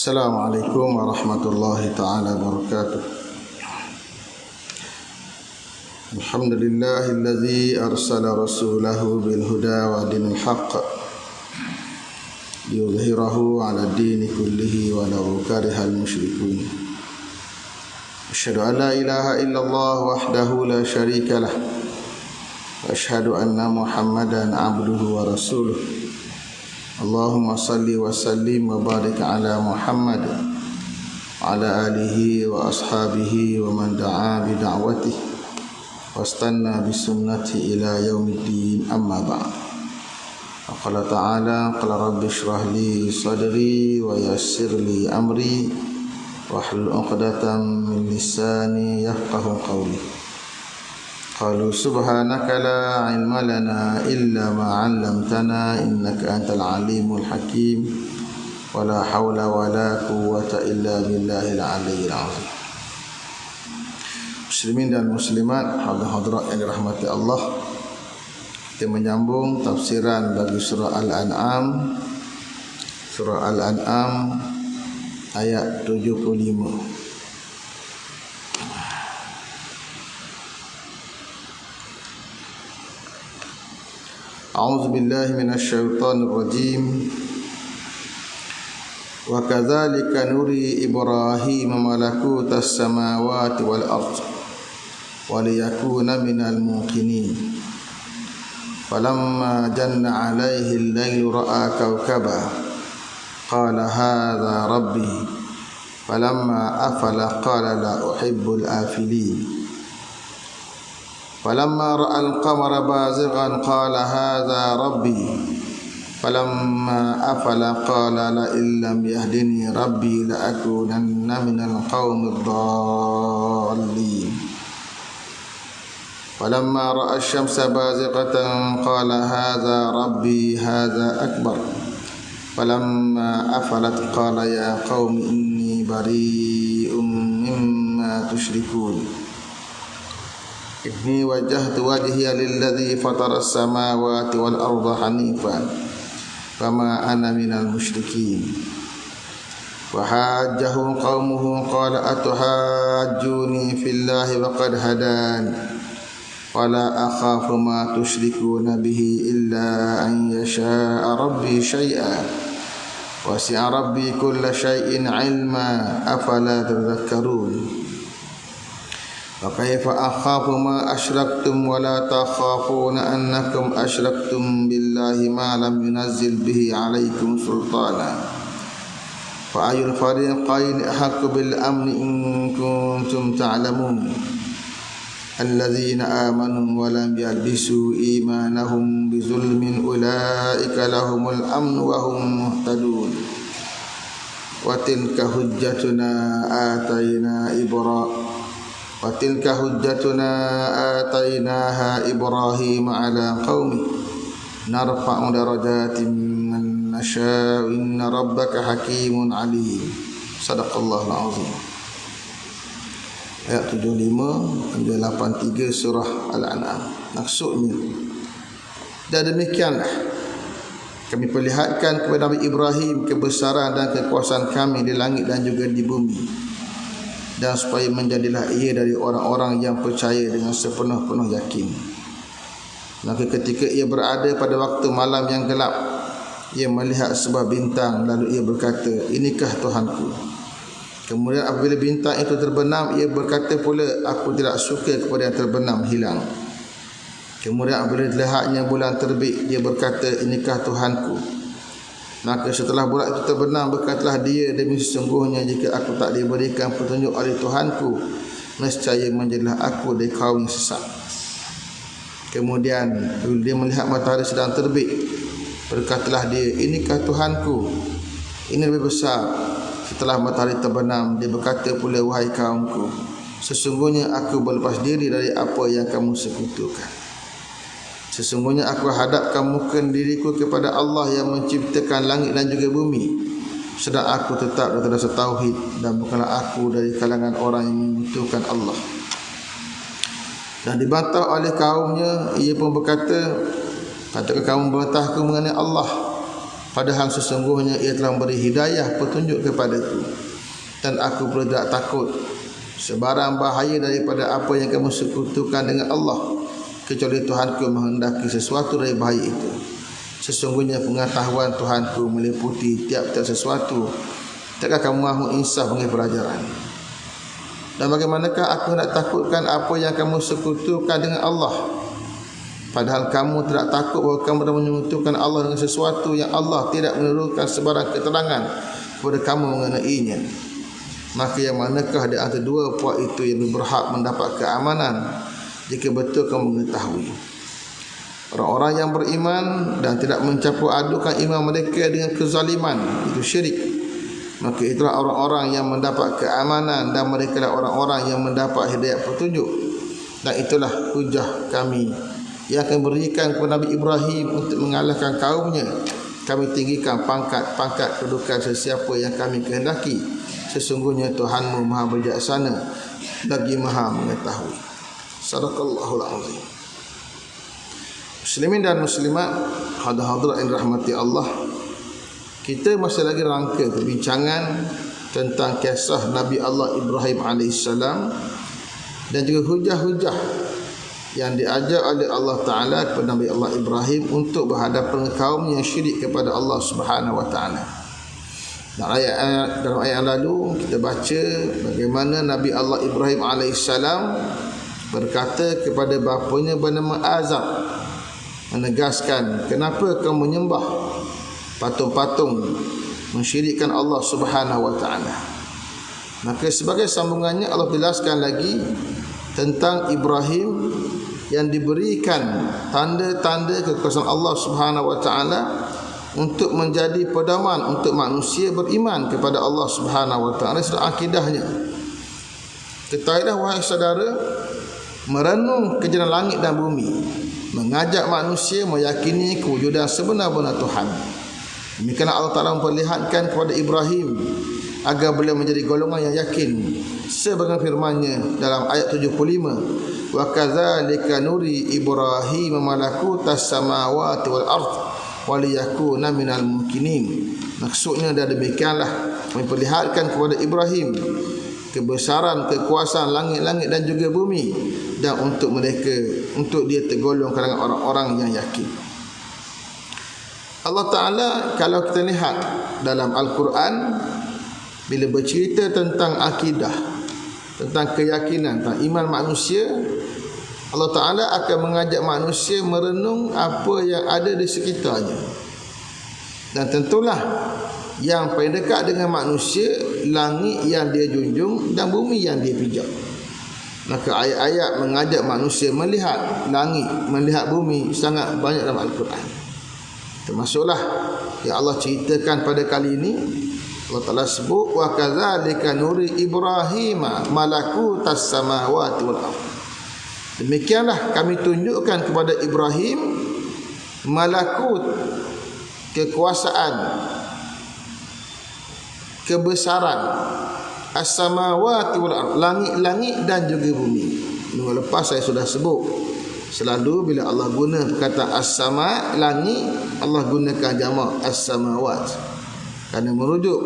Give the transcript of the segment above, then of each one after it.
Assalamualaikum warahmatullahi ta'ala wabarakatuh. Alhamdulillahilladzi arsala rasulahu bil huda wa dinil haqq liyudhhirahu 'ala ad-dini kullihi walau karihal musyrikun. Asyhadu an la ilaha illallah wahdahu la syarika lah wa asyhadu anna Muhammadan 'abduhu wa rasuluh. Allahumma salli wa sallim wa barik ala Muhammad wa ala alihi wa ashabihi wa man da'a bi da'watihi wastanna bi sunnati ila yaumiddin, amma ba'd. Qala ta'ala qala rabbi shrah li sadri wa yassir li amri wa hlul 'uqdatam min lisani yafqahu qawli. Qalu subhanaka la ilma lana illa ma 'allamtana innaka antal alimul hakim wa la hawla wa la quwwata illa billahil aliyyil azim. Muslimin dan muslimat, hadirat yang dirahmati Allah, kita menyambung tafsiran bagi surah Al-An'am. Surah Al-An'am ayat 75. A'udzu billahi minasy syaithanir rajim. Wa kadzalika nuri Ibrahim malakutas samawati wal ardh wa liyakuna minal muqinin. Falamma janna 'alaihi al-lailu ra'a kawkaba qala hadza rabbi. Falamma afala qala la uhibbul afilin. Falamma ra'al qamara bazighan qala hadza rabbi. Falamma afala qala la illam yahdini rabbi la akunanna minal qaumid dallin. Falamma ra'a asy-syamsa bazighatan qala hadza rabbi hadza akbar. Falamma afalat qala ya qaumi inni bari'um mimma tusyrikun. Inni wajjahtu wajhiya lilladzi fatara as-samawati wal arda hanifan fama ana minal musyrikin. Wa hajjahu qaumuhu qala atuhajjuni fillahi wa qad hadan wa la akhafu ma tusyrikuna bihi illa an yasha'a rabbi syai'an wasi'a rabbi kulla syai'in 'ilma afala tadhakkarun. Wa kaifa akhafu ma asyraktum wa la takhafuna annakum asyraktum billahi ma lam yunazzil bihi 'alaikum sultana. Fa ayul fariqaini ahaqqu bil amni in kuntum ta'lamun. Alladzina amanu wa lam yalbisu imanahum bizulmin ulaika lahumul amnu wa hum muhtadun. Wa tilka hujjatuna atainaha Ibrahim ala qaumi narfa'u darajatin man nasha'u inna rabbaka hakimun alim. Sadaqallahul azim. Ayat 75 hingga 83 surah Al-An'am. Maksudnya, dan demikianlah kami perlihatkan kepada Nabi Ibrahim kebesaran dan kekuasaan kami di langit dan juga di bumi, dan supaya menjadilah ia dari orang-orang yang percaya dengan sepenuh-penuh yakin. Maka ketika ia berada pada waktu malam yang gelap, ia melihat sebuah bintang, lalu ia berkata, inikah Tuhanku? Kemudian apabila bintang itu terbenam, ia berkata pula, aku tidak suka kepada yang terbenam hilang. Kemudian apabila dilihatnya bulan terbit, dia berkata, inikah Tuhanku? Maka setelah bulan itu terbenam, berkatalah dia, demi sesungguhnya jika aku tak diberikan petunjuk oleh Tuhanku, nescaya menjadilah aku dari kaum yang sesat. Kemudian dia melihat matahari sedang terbit, berkatalah dia, inikah Tuhanku? Ini lebih besar. Setelah matahari terbenam, dia berkata pula, wahai kaumku, sesungguhnya aku berlepas diri dari apa yang kamu sekutukan. Sesungguhnya aku hadapkan muka diriku kepada Allah yang menciptakan langit dan juga bumi, sedang aku tetap dalam rasa tauhid, dan bukanlah aku dari kalangan orang yang membutuhkan Allah. Dan dibantah oleh kaumnya, ia pun berkata, katakan kamu membantahku mengenai Allah. padahal sesungguhnya ia telah memberi hidayah petunjuk kepadaku, dan aku pun tidak takut sebarang bahaya daripada apa yang kamu sekutukan dengan Allah, kecuali Tuhanku menghendaki sesuatu dari bahaya itu. Sesungguhnya pengetahuan Tuhanku meliputi tiap-tiap sesuatu. Tidakkah kamu mahu insaf mengenai pelajaran? Dan bagaimanakah aku hendak takutkan apa yang kamu sekutukan dengan Allah, padahal kamu tidak takut bahawa kamu telah menyekutukan Allah dengan sesuatu yang Allah tidak menurunkan sebarang keterangan kepada kamu mengenainya. Maka yang manakah di antara dua puak itu yang berhak mendapat keamanan jika betul kamu mengetahui? Orang-orang yang beriman dan tidak mencampur adukan iman mereka dengan kezaliman, itu syirik, maka itulah orang-orang yang mendapat keamanan, dan mereka lah orang-orang yang mendapat hidayah petunjuk. Dan itulah hujah kami yang akan berikan kepada Nabi Ibrahim untuk mengalahkan kaumnya. Kami tinggikan pangkat kedudukan sesiapa yang kami kehendaki. Sesungguhnya Tuhanmu Maha Bijaksana lagi Maha Mengetahui. Sadaqallahul azim. Muslimin dan muslimat, hadirat yang dirahmati Allah, kita masih lagi rangka perbincangan tentang kisah Nabi Allah Ibrahim AS dan juga hujah-hujah yang diajar oleh Allah Ta'ala kepada Nabi Allah Ibrahim untuk berhadapan dengan kaum yang syirik kepada Allah Subhanahu Wa Ta'ala. Dalam ayat yang lalu kita baca bagaimana Nabi Allah Ibrahim AS berkata kepada bapanya bernama Azar, menegaskan, kenapa kamu menyembah patung-patung, mensyirikkan Allah Subhanahu Wa Ta'ala. Maka sebagai sambungannya Allah jelaskan lagi tentang Ibrahim yang diberikan tanda-tanda kekuasaan Allah Subhanahu Wa Ta'ala untuk menjadi pedoman untuk manusia beriman kepada Allah Subhanahu Wa Ta'ala serta akidahnya. Ketahuilah wahai saudara, merenung kejadian langit dan bumi, mengajak manusia meyakini kewujudan sebenar-benar Tuhan. Demikianlah Allah Ta'ala memperlihatkan kepada Ibrahim agar beliau menjadi golongan yang yakin, sebagaimana firman-Nya dalam ayat 75, wa kadzalika nuri Ibrahim malakutas samawati wal ardh wa liyakuna minal mukminin. Maksudnya dan demikianlah memperlihatkan kepada Ibrahim kebesaran kekuasaan langit-langit dan juga bumi, dan untuk dia tergolong kalangan orang-orang yang yakin. Allah Ta'ala kalau kita lihat dalam Al-Quran, bila bercerita tentang akidah, tentang keyakinan, tentang iman manusia, Allah Ta'ala akan mengajak manusia merenung apa yang ada di sekitarnya. Dan tentulah yang paling dekat dengan manusia, langit yang dia junjung dan bumi yang dia pijak. Maka ayat-ayat mengajak manusia melihat langit, melihat bumi sangat banyak dalam Al-Quran. Termasuklah yang Allah ceritakan pada kali ini, Allah Ta'ala sebut wa kadzalika nuri Ibrahim malakutas samawati wal ardh. Demikianlah kami tunjukkan kepada Ibrahim malakut, kekuasaan, kebesaran, as-samawati wal ardh, langit-langit dan juga bumi. Minggu lepas saya sudah sebut, selalu bila Allah guna perkataan as-sama, langit, Allah gunakan jamak as-samawat, kerana merujuk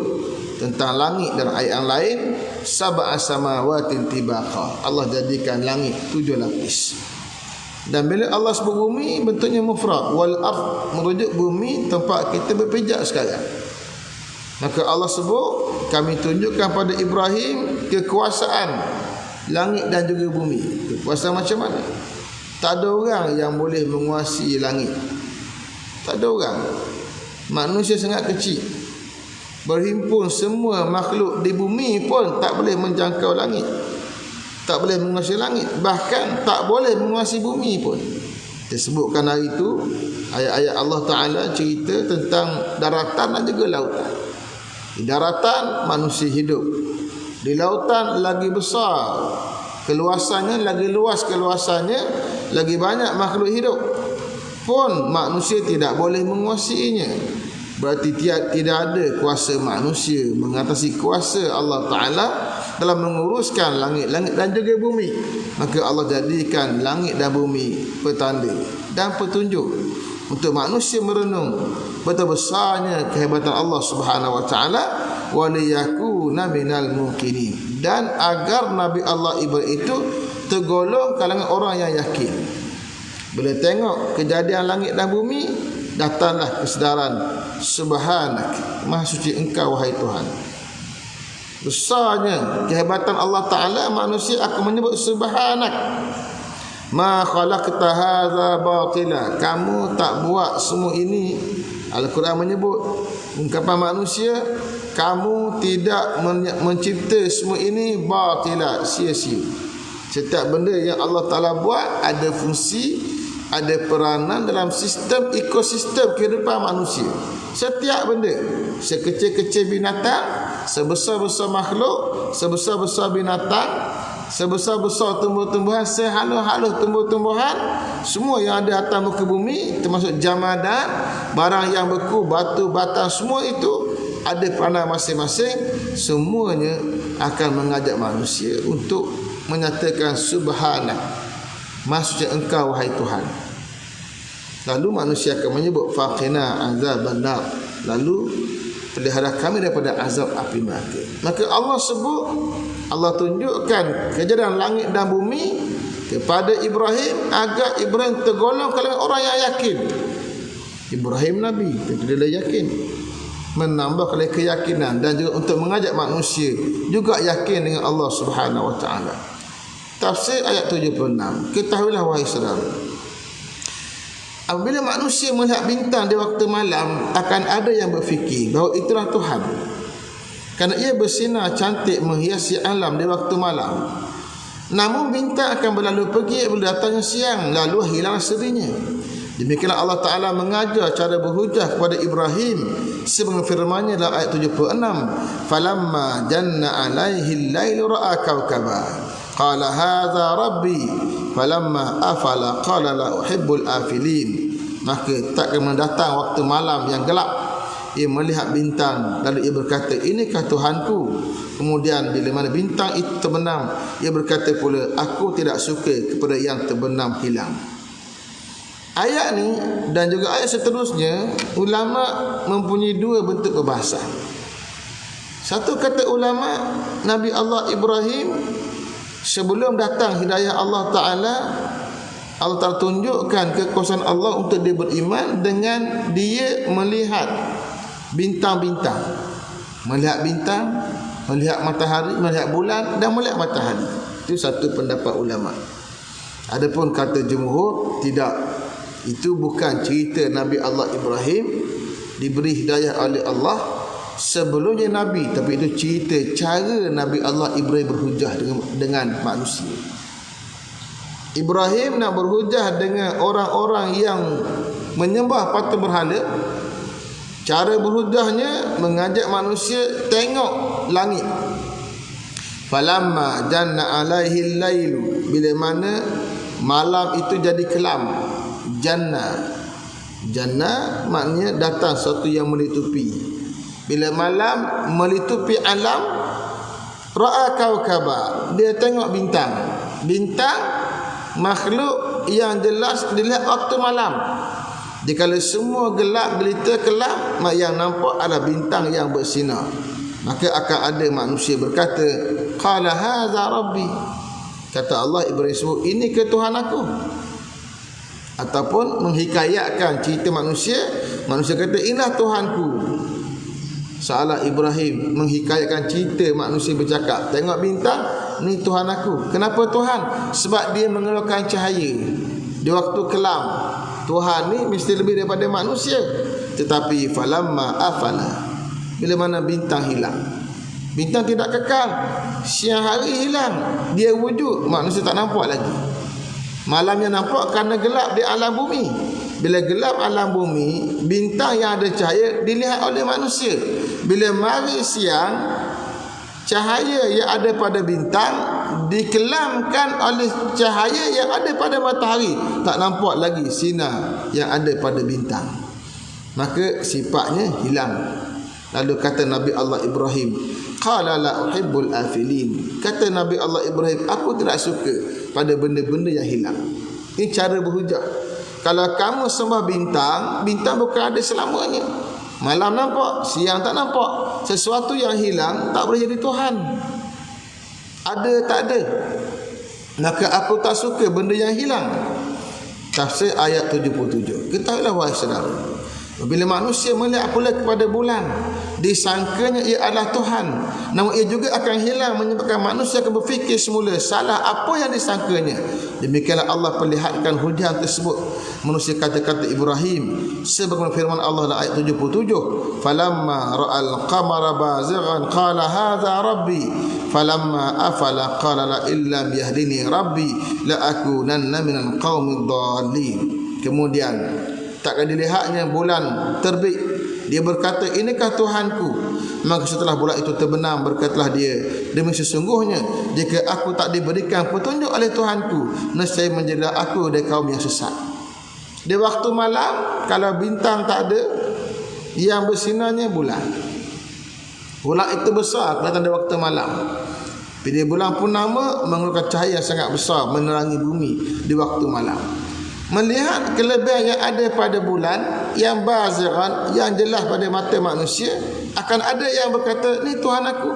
tentang langit dalam ayat yang lain, sab'a samawatin tibaqa, Allah jadikan langit 7 lapis. Dan bila Allah sebut bumi, bentuknya mufrad, wal ardh, merujuk bumi tempat kita berpijak sekarang. Maka Allah sebut, kami tunjukkan pada Ibrahim kekuasaan langit dan juga bumi. Kekuasaan macam mana? Tak ada orang yang boleh menguasai langit. Tak ada orang. Manusia sangat kecil. Berhimpun semua makhluk di bumi pun tak boleh menjangkau langit, tak boleh menguasai langit, bahkan tak boleh menguasai bumi pun. Disebutkan hari itu ayat-ayat Allah Ta'ala cerita tentang daratan dan juga lautan. Di daratan manusia hidup, di lautan lagi besar keluasannya, lagi luas keluasannya, lagi banyak makhluk hidup, pun manusia tidak boleh menguasainya. Berarti tidak ada kuasa manusia mengatasi kuasa Allah Ta'ala dalam menguruskan langit-langit dan juga bumi. Maka Allah jadikan langit dan bumi petanda dan petunjuk untuk manusia merenung betapa besarnya kehebatan Allah Subhanahu wa taala, wa liyakuna minal muqinin, dan agar Nabi Allah Ibrahim itu tergolong kalangan orang yang yakin. Bila tengok kejadian langit dan bumi, datanglah kesedaran, subhanak, maha suci engkau wahai Tuhan. Besarnya kehebatan Allah Ta'ala, manusia akan menyebut subhanak, ma khalaqta hadza batila, kamu tak buat semua ini. Al-Quran menyebut ungkapan manusia, kamu tidak mencipta semua ini batila, sia-sia. Setiap benda yang Allah Ta'ala buat ada fungsi, ada peranan dalam sistem ekosistem kehidupan manusia. Setiap benda, sekecil-kecil binatang, sebesar-besar makhluk, sebesar-besar binatang, sebesar-besar tumbuh-tumbuhan, sehalus-halus tumbuh-tumbuhan, semua yang ada atas muka bumi, termasuk jamadan, barang yang beku, batu, batang, semua itu ada peranan masing-masing. Semuanya akan mengajak manusia untuk menyatakan subhanak, maksudnya engkau wahai Tuhan. Lalu manusia akan menyebut faqina azaban nar, lalu pelihara kami daripada azab api neraka. Maka Allah sebut, Allah tunjukkan kejadian langit dan bumi kepada Ibrahim agar Ibrahim tergolong kalangan orang yang yakin. Ibrahim Nabi, tentu dia yakin, menambah keyakinan, dan juga untuk mengajak manusia juga yakin dengan Allah Subhanahu wa taala. Tafsir ayat 76. Ketahuilah wahai saudara, apabila manusia melihat bintang di waktu malam, akan ada yang berfikir bahawa itulah Tuhan, kerana ia bersinar cantik menghiasi alam di waktu malam. Namun bintang akan berlalu pergi bila datangnya siang, lalu hilang serinya. Demikianlah Allah Ta'ala mengajar cara berhujah kepada Ibrahim sebagaimana firman-Nya dalam ayat 76, falamma janna alaihi al-lailu ra'a kawkaba qala hadza rabbi falamma afala qala la uhibbul afilin. Maka tak akan mendatang waktu malam yang gelap, ia melihat bintang, lalu ia berkata, inikah Tuhanku? Kemudian bila mana bintang itu terbenam, ia berkata pula, aku tidak suka kepada yang terbenam hilang. Ayat ni dan juga ayat seterusnya, ulama mempunyai dua bentuk perbahasan. Satu kata ulama, Nabi Allah Ibrahim sebelum datang hidayah Allah Ta'ala, Allah Ta'ala tunjukkan kekuasaan Allah untuk dia beriman dengan dia melihat bintang-bintang, melihat bintang, melihat matahari, melihat bulan dan melihat matahari. Itu satu pendapat ulama. Adapun kata jumhur, tidak, itu bukan cerita Nabi Allah Ibrahim diberi hidayah oleh Allah sebelumnya Nabi, tapi itu cerita cara Nabi Allah Ibrahim berhujah dengan manusia. Ibrahim nak berhujah dengan orang-orang yang menyembah patung berhala. Cara berhujahnya mengajak manusia tengok langit. Falamma janna alaihi al-lailu, bila mana malam itu jadi kelam. Janna maknanya datang sesuatu yang melitupi. Bila malam melitupi alam, ra'a kawkaba, dia tengok bintang. Bintang makhluk yang jelas dilihat waktu malam. Jika semua gelap gelita kelam, yang nampak adalah bintang yang bersinar. Maka akan ada manusia berkata, qala hadza rabbi, kata Allah Ibrahim sebut, ini ke Tuhan aku. Ataupun menghikayatkan cerita manusia, manusia kata inilah Tuhanku. Salah Ibrahim menghikayatkan cerita manusia bercakap, tengok bintang, ni Tuhan aku. Kenapa Tuhan? Sebab dia mengeluarkan cahaya di waktu kelam. Tuhan ni mesti lebih daripada manusia. Tetapi falamma afala, bila mana bintang hilang, bintang tidak kekal, siang hari hilang, dia wujud, manusia tak nampak lagi. Malamnya nampak kerana gelap di alam bumi. Bila gelap alam bumi, bintang yang ada cahaya dilihat oleh manusia. Bila mari siang, cahaya yang ada pada bintang dikelamkan oleh cahaya yang ada pada matahari. Tak nampak lagi sinar yang ada pada bintang. Maka sifatnya hilang. Lalu kata Nabi Allah Ibrahim, qala la uhibbul afilin, kata Nabi Allah Ibrahim, aku tidak suka pada benda-benda yang hilang. Ini cara berhujah. Kalau kamu sembah bintang, bintang bukan ada selamanya. Malam nampak, siang tak nampak. Sesuatu yang hilang tak boleh jadi Tuhan. Ada tak ada. Maka aku tak suka benda yang hilang. Tafsir ayat 77. Ketahuilah wahai saudara, bila manusia melihat pula kepada bulan, disangkanya ia adalah Tuhan, namun ia juga akan hilang, menyebabkan manusia akan berfikir semula salah apa yang disangkanya. Demikianlah Allah perlihatkan hujan tersebut manusia kata-kata Ibrahim sebagaimana firman Allah dalam ayat 77, falamma ra'al qamara bazighan qala hadza rabbi falamma afala qala la illam yahdini rabbi la akunanna minal qaumid dhalin. Kemudian takkan dilihatnya bulan terbit, dia berkata, inikah Tuhanku? Maka setelah bulan itu terbenam, berkatalah dia, demi sesungguhnya jika aku tak diberikan petunjuk oleh Tuhanku, nescaya menjadilah aku dari kaum yang sesat. Di waktu malam, kalau bintang tak ada, yang bersinarnya bulan. Bulan itu besar kelihatan di waktu malam. Bila bulan purnama mengeluarkan cahaya yang sangat besar menerangi bumi di waktu malam. Melihat kelebihan yang ada pada bulan yang bazighan, yang jelas pada mata manusia, akan ada yang berkata, ni Tuhan aku.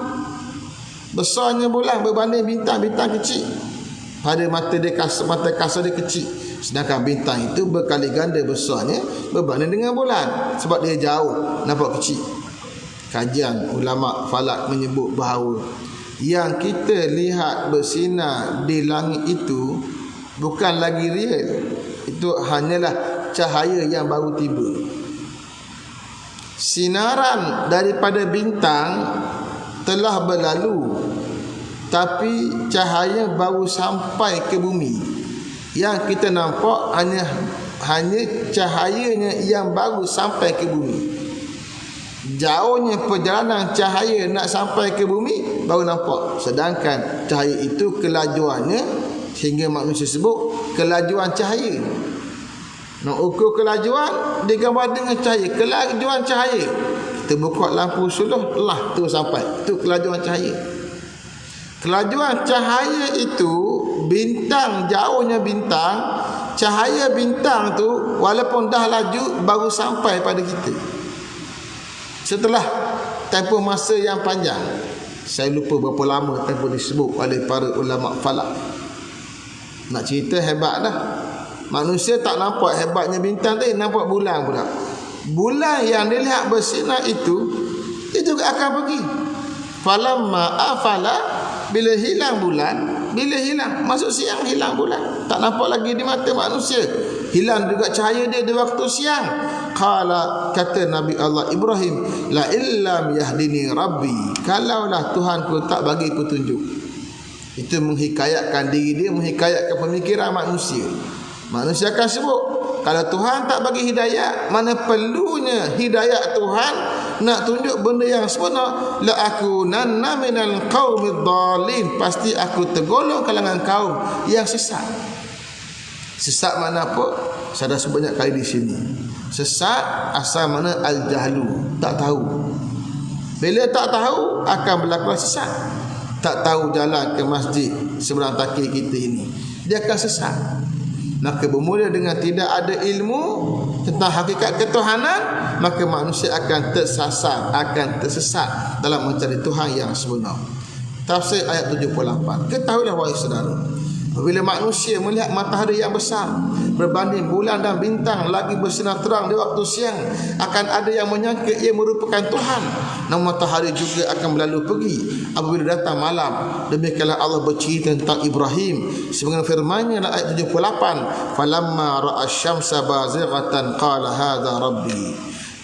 Besarnya bulan berbanding bintang-bintang kecil. Pada mata dia mata kasar dia kecil, sedangkan bintang itu berkali ganda besarnya berbanding dengan bulan, sebab dia jauh, nampak kecil. Kajian ulama falak menyebut bahawa yang kita lihat bersinar di langit itu bukan lagi real. Itu hanyalah cahaya yang baru tiba. Sinaran daripada bintang telah berlalu, tapi cahaya baru sampai ke bumi. Yang kita nampak hanya cahayanya yang baru sampai ke bumi. Jauhnya perjalanan cahaya nak sampai ke bumi baru nampak. Sedangkan cahaya itu kelajuannya, sehingga manusia sebut kelajuan cahaya. Nak ukur kelajuan digambar dengan cahaya. Kelajuan cahaya, kita buka lampu suluh, lah tu sampai. Itu kelajuan cahaya. Kelajuan cahaya itu, bintang, jauhnya bintang, cahaya bintang tu walaupun dah laju baru sampai pada kita setelah tempoh masa yang panjang. Saya lupa berapa lama tempoh disebut oleh para ulama falak. Nak cerita hebat dah. Manusia tak nampak hebatnya bintang tadi, nampak bulan pula. Bulan yang dilihat bersinar itu, dia juga akan pergi. Falamma afala, bila hilang bulan, bila hilang, masuk siang hilang bulan, tak nampak lagi di mata manusia. Hilang juga cahaya dia di waktu siang. Qala, kata Nabi Allah Ibrahim, la illam yahdini rabbi, kalaulah Tuhanku tak bagi petunjuk. Itu menghikayatkan diri dia, menghikayatkan pemikiran manusia. Manusia akan sebut, kalau Tuhan tak bagi hidayah, mana perlunya hidayah Tuhan nak tunjuk benda yang sebenar. La akunanna minal qaumid dhalin, pasti aku tergolong kalangan kaum yang sesat. Sesat mana apa? Saya dah sebut banyak kali di sini. Sesat asal mana al-jahlu, tak tahu. Bila tak tahu akan berlaku sesat. Tak tahu jalan ke masjid seberang kaki kita ini, dia akan sesat. Maka bermula dengan tidak ada ilmu tentang hakikat ketuhanan, maka manusia akan tersasar, akan tersesat dalam mencari Tuhan yang sebenar. Tafsir ayat 78. Ketahuilah wahai saudara, apabila manusia melihat matahari yang besar berbanding bulan dan bintang lagi bersinar terang di waktu siang, akan ada yang menyangka ia merupakan Tuhan. Namun matahari juga akan berlalu pergi apabila datang malam. Demikianlah Allah bercerita tentang Ibrahim sebagaimana firman-Nya dalam ayat 78, falamma ra'a asy-syamsa bazighatan qala hadza rabbi.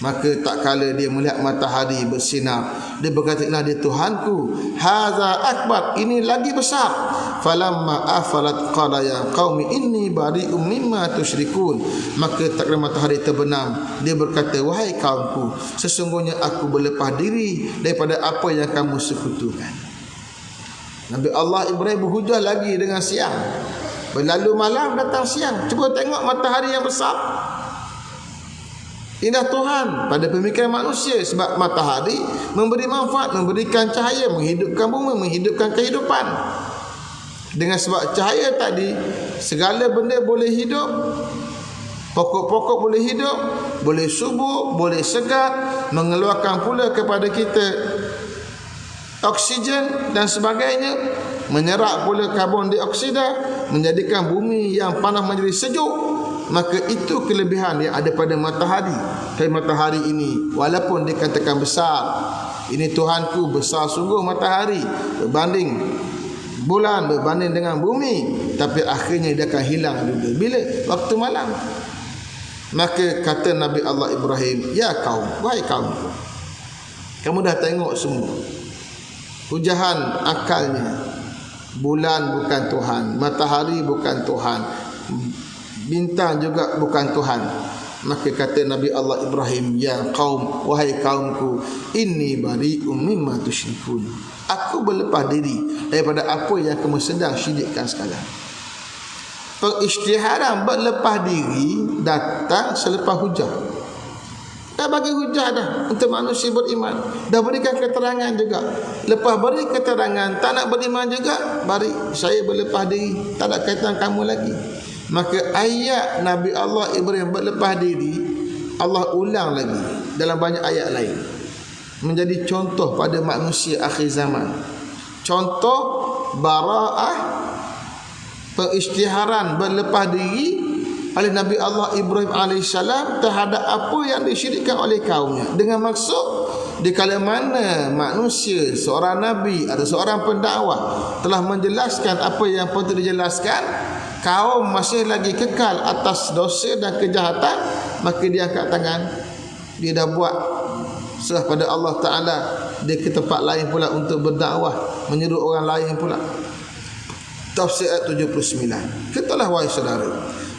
Maka tak kala dia melihat matahari bersinar, dia berkata, inilah dia Tuhanku. Hadza akbar, ini lagi besar. Falamma afalat qala ya qaumi inni bari'um mimma tusyrikun. Maka tak kala matahari terbenam, dia berkata, wahai kaumku, sesungguhnya aku berlepas diri daripada apa yang kamu sekutukan. Nabi Allah Ibrahim berhujah lagi dengan siang. Berlalu malam, datang siang. Cuba tengok matahari yang besar. Indah Tuhan pada pemikiran manusia, sebab matahari memberi manfaat, memberikan cahaya, menghidupkan bumi, menghidupkan kehidupan. Dengan sebab cahaya tadi, segala benda boleh hidup. Pokok-pokok boleh hidup, boleh subur, boleh segar, mengeluarkan pula kepada kita oksigen dan sebagainya, menyerap pula karbon dioksida, menjadikan bumi yang panas menjadi sejuk. Maka itu kelebihan yang ada pada matahari. Tapi matahari ini walaupun dikatakan besar, ini Tuhanku besar sungguh matahari berbanding bulan, berbanding dengan bumi, tapi akhirnya dia akan hilang juga bila waktu malam. Maka kata Nabi Allah Ibrahim, ya kaum, wahai kaum, kamu dah tengok semua hujahan akalnya, bulan bukan Tuhan, matahari bukan Tuhan, bintang juga bukan Tuhan. Maka kata Nabi Allah Ibrahim, ya kaum, wahai kaumku, inni bari'um mimma tusyrikun, aku berlepas diri daripada apa yang kamu sedang syirikkan sekarang. Pengisytiharan berlepas diri datang selepas hujah. Dah bagi hujah dah untuk manusia beriman, dah berikan keterangan juga. Lepas beri keterangan tak nak beriman juga, bari saya berlepas diri, tak nak kaitan kamu lagi. Maka ayat Nabi Allah Ibrahim berlepas diri Allah ulang lagi dalam banyak ayat lain, menjadi contoh pada manusia akhir zaman. Contoh bara'ah, pengisytiharan berlepas diri oleh Nabi Allah Ibrahim AS terhadap apa yang disyirikkan oleh kaumnya, dengan maksud di kala mana manusia, seorang nabi atau seorang pendakwah telah menjelaskan apa yang perlu dijelaskan, kaum masih lagi kekal atas dosa dan kejahatan, maka dia angkat tangan, dia dah buat serah pada Allah Ta'ala, dia ke tempat lain pula untuk berdakwah, menyeru orang lain pula. Tafsir ayat 79. Katalah wahai saudara,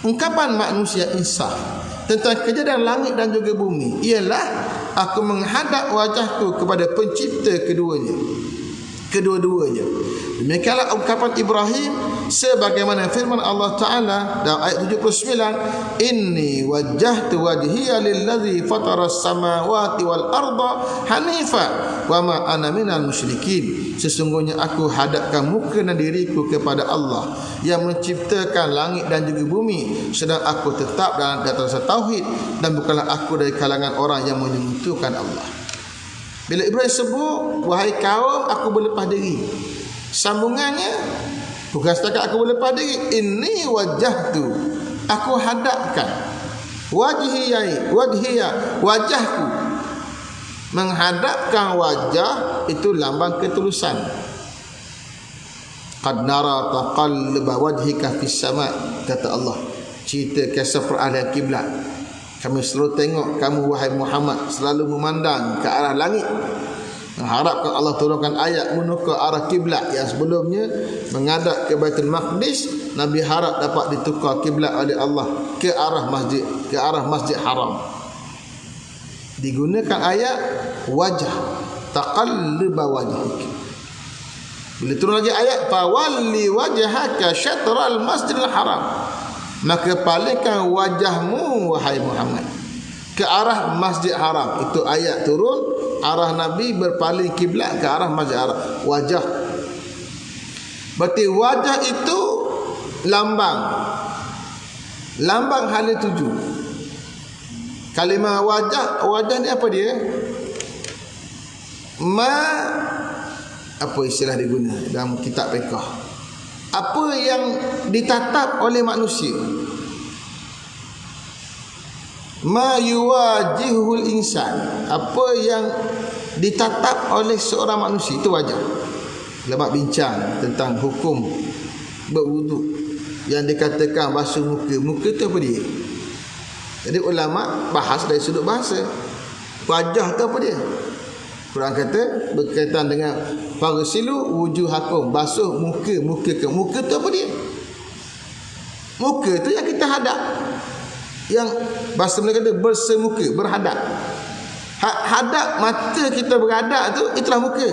ungkapan manusia insaf tentang kejadian langit dan juga bumi ialah, aku menghadap wajahku kepada pencipta kedua-duanya. Demikianlah ungkapan Ibrahim sebagaimana firman Allah Ta'ala dalam ayat 79, inni wajjahtu wajhiya lillazi fataras samawati wal arda hanifa wa ma ana minal musyrikin. Sesungguhnya aku hadapkan muka dan diriku kepada Allah yang menciptakan langit dan juga bumi, sedang aku tetap dalam atas tauhid dan bukanlah aku dari kalangan orang yang menyekutukan Allah. Bila Ibrahim sebut, wahai kaum, aku berlepas diri, sambungannya bukan setakat aku berlepas diri, inni wajjahtu, aku hadapkan, wajhiya, wajahku, menghadapkan wajah itu lambang ketulusan. Qad nara taqalluba wajhika fis sama', kata Allah, cerita kisah peralihan kiblat. Kami selalu tengok kamu wahai Muhammad selalu memandang ke arah langit, mengharapkan Allah turunkan ayat menuju ke arah kiblat yang sebelumnya menghadap ke Baitul Maqdis. Nabi harap dapat ditukar kiblat oleh Allah ke arah Masjid Haram. Digunakan ayat wajah, taqalluba wajhik. Bila turun lagi ayat fawalli wajhaka syatral Masjidil Haram, maka palingkan wajahmu wahai Muhammad ke arah Masjid Haram. Itu ayat turun, arah Nabi berpaling kiblat ke arah Masjid Haram. Wajah, berarti wajah itu lambang hala tuju. Kalimah wajah ni apa dia? Apa istilah diguna dalam kitab fiqh? Apa yang ditatap oleh manusia, ma yuwajihul insan, apa yang ditatap oleh seorang manusia, itu wajah. Ulama bincang tentang hukum berwuduk yang dikatakan basuh muka itu apa dia? Jadi ulama bahas dari sudut bahasa, wajah tu apa dia? Quran kata berkaitan dengan farsilu wujuhakum, basuh muka ke. Muka tu apa dia? Muka tu yang kita hadap, yang bahasa Melayu kata bersemuka, berhadap. Hadap, mata kita berhadap tu, itulah muka.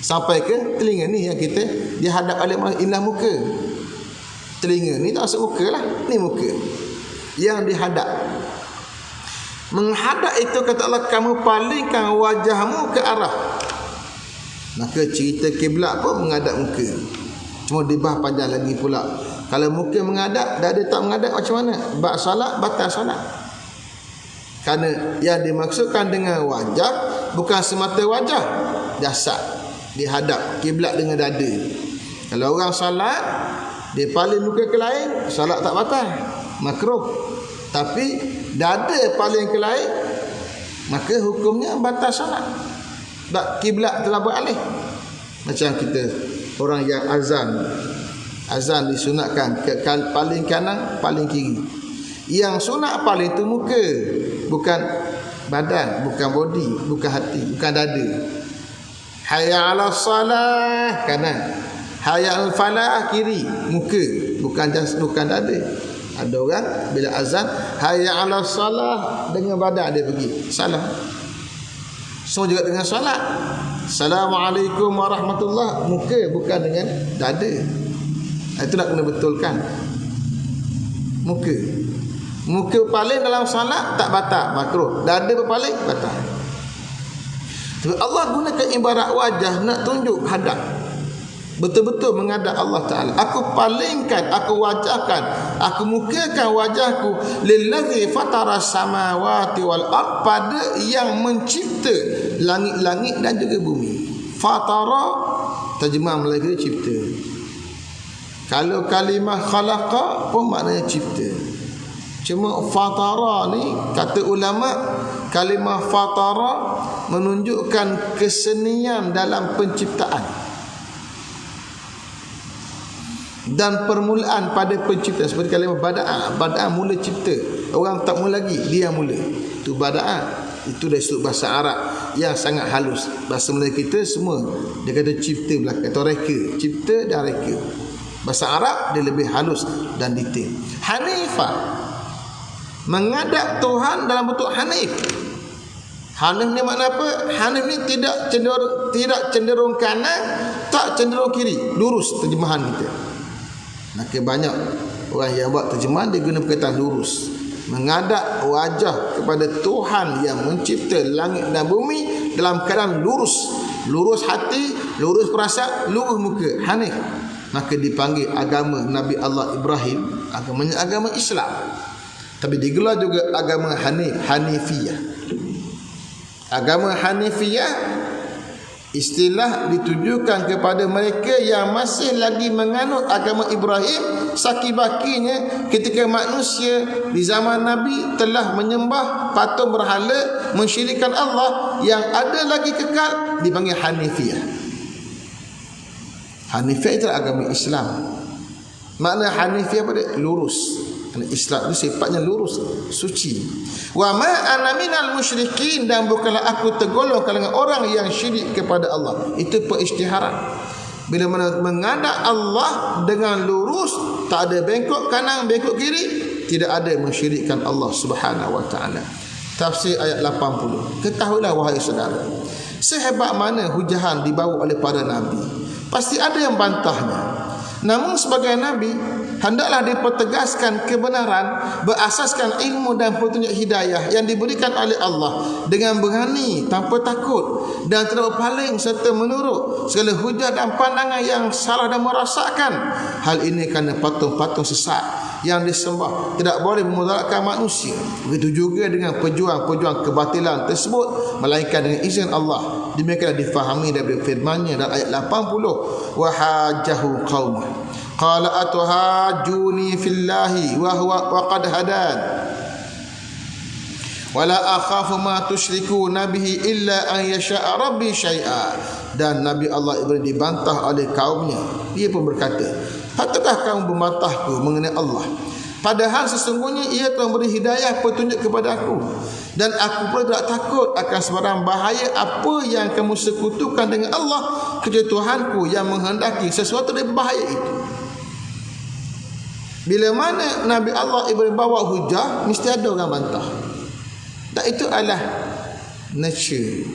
Sampai ke telinga ni yang kita dihadap oleh inilah muka. Telinga ni tak masuk muka lah, ni muka yang dihadap. Menghadap itu kata Allah, kamu palingkan wajahmu ke arah. Maka cerita kiblat pun menghadap muka. Cuma dibahas panjang lagi pula Kalau muka menghadap, dada tak menghadap, macam mana? Bak salat, batal salat. Kerana yang dimaksudkan dengan wajah bukan semata wajah, jasad dihadap kiblat dengan dada. Kalau orang salat dia paling muka ke lain, salat tak batal, makruh. Tapi dada paling ke lain, maka hukumnya batal salat. Sebab kiblat telah beralih. Macam kita orang yang azan disunatkan ke paling kanan, paling kiri. Yang sunat paling itu muka, bukan badan, bukan body, bukan hati, bukan dada. Hayya 'ala salah kanan, hayya 'al falah kiri, muka, bukan dada. Ada orang bila azan hayya 'ala salah dengan badan dia pergi, salah. Semua juga dengan solat. Assalamualaikum warahmatullahi, muka bukan dengan dada. Itu nak kena betulkan. Muka berpaling dalam salat tak batal, makruh. Dada berpaling batal. Sebab Allah gunakan ibarat wajah nak tunjuk hadap. Betul-betul menghadap Allah Ta'ala. Aku palingkan, aku wajahkan, aku mukakan wajahku lillazi fatara samawati wal ard, pada yang mencipta langit-langit dan juga bumi. Fatara terjemah Melayu cipta. Kalau kalimah khalaqa pun maknanya cipta. Cuma fatara ni kata ulama, kalimah fatara menunjukkan kesenian dalam penciptaan dan permulaan pada penciptaan. Seperti kalimah bada'an mula cipta, orang tak mula lagi, dia mula. Itu bada'an. Itu dari sudut bahasa Arab yang sangat halus. Bahasa Melayu kita semua dia kata cipta belakang atau reka, cipta dan reka. Bahasa Arab dia lebih halus dan detail. Hanifah, menghadap Tuhan dalam bentuk hanif. Hanif ni makna apa? Hanif ni tidak cenderung kanan, tak cenderung kiri, lurus terjemahan kita. Maka banyak orang yang buat terjemahan dia guna perkataan lurus. Menghadap wajah kepada Tuhan yang mencipta langit dan bumi dalam keadaan lurus. Lurus hati, lurus perasaan, lurus muka, hanif. Maka dipanggil agama Nabi Allah Ibrahim, agamanya agama Islam. Tapi digelar juga agama Hanifiyah. Agama Hanifiyah istilah ditujukan kepada mereka yang masih lagi menganut agama Ibrahim saki-bakinya ketika manusia di zaman Nabi telah menyembah patung berhala, mensyirikkan Allah. Yang ada lagi kekal dipanggil Hanifiyah. Hanifiyah itu agama Islam. Makna Hanifiyah pada lurus. Islam itu sifatnya lurus, suci. Wa ma ana minal musyrikin, dan bukanlah aku tergolong kalangan orang yang syirik kepada Allah. Itu perisytiharan. Bila mana menghadap Allah dengan lurus, tak ada bengkok kanan, bengkok kiri, tidak ada mensyirikkan Allah Subhanahu wa taala. Tafsir ayat 80. Ketahuilah wahai saudara, sehebat mana hujahan dibawa oleh para nabi, pasti ada yang bantahnya. Namun sebagai nabi, hendaklah dipertegaskan kebenaran berasaskan ilmu dan petunjuk hidayah yang diberikan oleh Allah dengan berani tanpa takut dan tidak berpaling serta menurut segala hujah dan pandangan yang salah dan merosakkan. Hal ini kerana patung-patung sesat yang disembah tidak boleh memudaratkan manusia. Begitu juga dengan pejuang-pejuang kebatilan tersebut, melainkan dengan izin Allah. Demikianlah difahami dari firman-Nya dalam ayat 80, wa hajahu qaumah qala atuhajuni fillahi wa huwa wa qad hadan wala akhafu ma tusyrikuna bihi illa an yasha'a rabbi syai'a. Dan Nabi Allah Ibrahim dibantah oleh kaumnya. Dia pun berkata, patutkah kamu membantahku mengenai Allah, padahal sesungguhnya ia telah beri hidayah petunjuk kepada aku, dan aku pun tidak takut akan sebarang bahaya apa yang kamu sekutukan dengan Allah, kecuali Tuhanku yang menghendaki sesuatu dari bahaya itu. Bila mana Nabi Allah Ibrahim bawa hujah, mesti ada orang bantah. Dan itu adalah nature,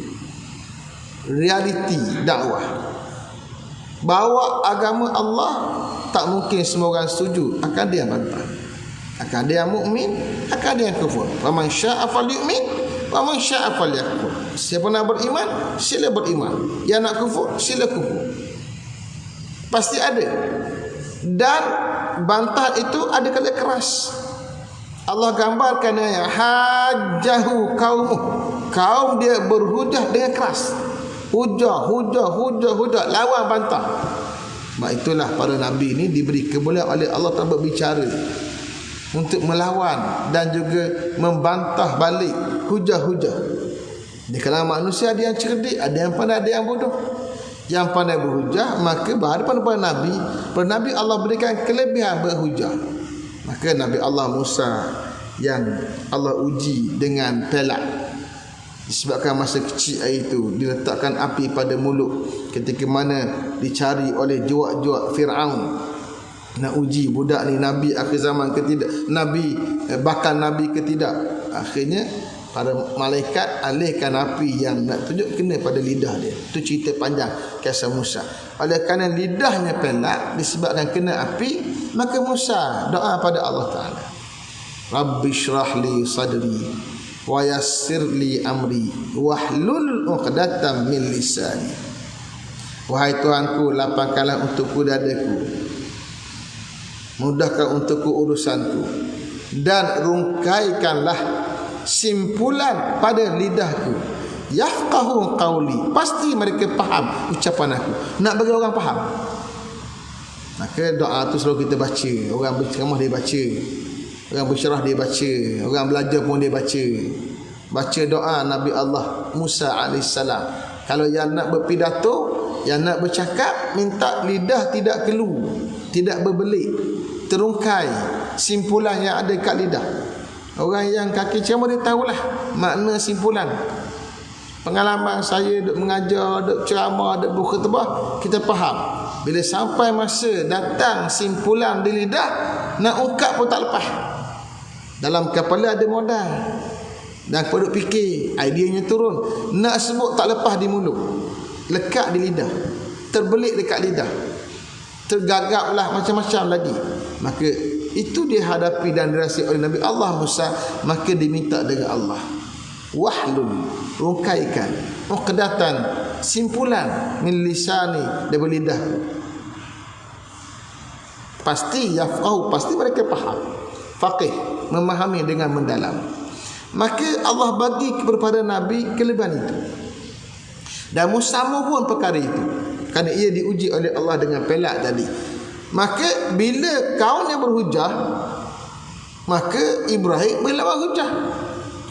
reality dakwah. Bawa agama Allah, tak mungkin semua orang setuju. Akan dia bantah. Akan dia mukmin, akan dia kufur. Wa man syaa'a falyu'min wa man syaa'a falyakfur. Siapa nak beriman, sila beriman. Yang nak kufur, sila kufur. Pasti ada. Dan bantahan itu ada kala keras. Allah gambarkan hajahu kaum dia berhujah dengan keras. Hujah lawan bantah. Mak itulah para nabi ini diberi kebolehan oleh Allah Taala berbicara untuk melawan dan juga membantah balik hujah-hujah. Di kalangan manusia ada yang cerdik, ada yang pandai, ada yang bodoh. Yang pandai berhujah maka berhadapan para nabi. Para nabi Allah berikan kelebihan berhujah. Maka Nabi Allah Musa yang Allah uji dengan pelak, disebabkan masa kecil itu diletakkan api pada mulut ketika mana dicari oleh juak-juak Fir'aun nak uji budak ni nabi akhir zaman ke tidak, nabi bahkan nabi ke tidak. Akhirnya para malaikat alihkan api yang nak tunjuk kena pada lidah dia. Itu cerita panjang kisah Musa. Oleh kerana lidahnya pelak disebabkan kena api, maka Musa doa pada Allah Ta'ala, Rabbi syrah li sadri wa yassir li amri wahlul 'uqdatam min lisani. Wahai Tuhanku, lapangkanlah untukku dadaku, mudahkan untukku urusanku, dan rungkaikanlah simpulan pada lidahku. Yafqahu qawli, pasti mereka faham ucapan aku. Nak bagi orang faham, maka doa tu selalu kita baca. Orang berceramah dia baca, orang bersyarah dia baca, orang belajar pun dia baca. Baca doa Nabi Allah Musa AS. Kalau yang nak berpidato, yang nak bercakap, minta lidah tidak kelu, tidak berbelit, terungkai simpulan yang ada kat lidah. Orang yang kaki ceramah dia tahulah makna simpulan. Pengalaman saya duk mengajar, duk ceramah, duk berkhutbah, kita faham. Bila sampai masa datang simpulan di lidah, nak ungkap pun tak lepas. Dalam kepala ada modal dan perlu fikir, ideanya turun, nak sebut tak lepas di mulut, lekat di lidah, terbelit dekat lidah, tergagaplah macam-macam lagi. Maka itu dihadapi dan dirasai oleh Nabi Allah Musa. Maka diminta dengan Allah, wahlul, rungkaikan, uqdatan, simpulan, min lisani, dari lidah. Pasti yafqahu, pasti mereka faham, faqih, memahami dengan mendalam. Maka Allah bagi kepada Nabi kelebihan itu, dan Musa pun perkara itu, kerana ia diuji oleh Allah dengan pelak tadi. Maka bila kaumnya berhujah, maka Ibrahim berlawan hujah.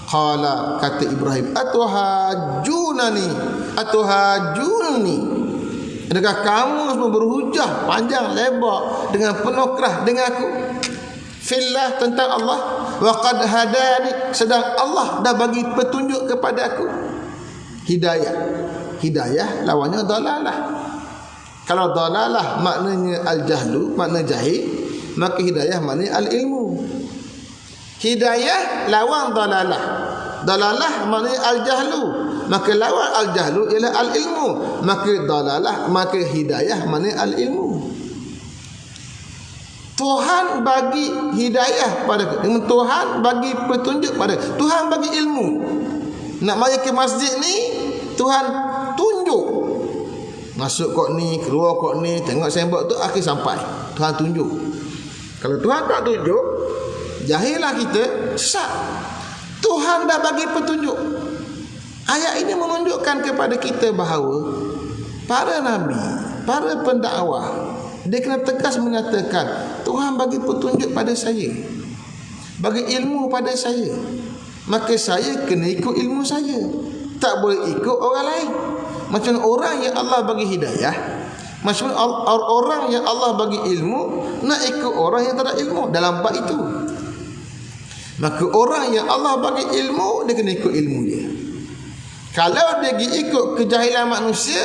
Qala, kata Ibrahim, atuhajunani, adakah kamu semua berhujah panjang lebar dengan penuh kerah dengan aku fillah, tentang Allah, wa qad hadani, sedang Allah dah bagi petunjuk kepada aku. Hidayah lawannya dalalah. Kalau dalalah maknanya al-jahlu, makna jahil, maka hidayah maknanya al-ilmu. Hidayah lawan dalalah. Dalalah maknanya al-jahlu, maka lawan al-jahlu ialah al-ilmu. Maka dalalah, maka hidayah maknanya al-ilmu. Tuhan bagi hidayah pada, Tuhan bagi petunjuk pada, Tuhan bagi ilmu. Nak mari ke masjid ni, Tuhan tunjuk. Masuk kok ni, keluar kok ni, tengok sembok tu, akhir sampai Tuhan tunjuk. Kalau Tuhan tak tunjuk, jahillah kita, sesat. Tuhan dah bagi petunjuk. Ayat ini menunjukkan kepada kita bahawa para nabi, para pendakwah, dia kena tegas menyatakan, Tuhan bagi petunjuk pada saya, bagi ilmu pada saya, maka saya kena ikut ilmu saya, tak boleh ikut orang lain. Macam orang yang Allah bagi hidayah, macam orang yang Allah bagi ilmu, nak ikut orang yang tak ada ilmu dalam bab itu. Maka orang yang Allah bagi ilmu, dia kena ikut ilmu dia. Kalau dia ikut kejahilan manusia,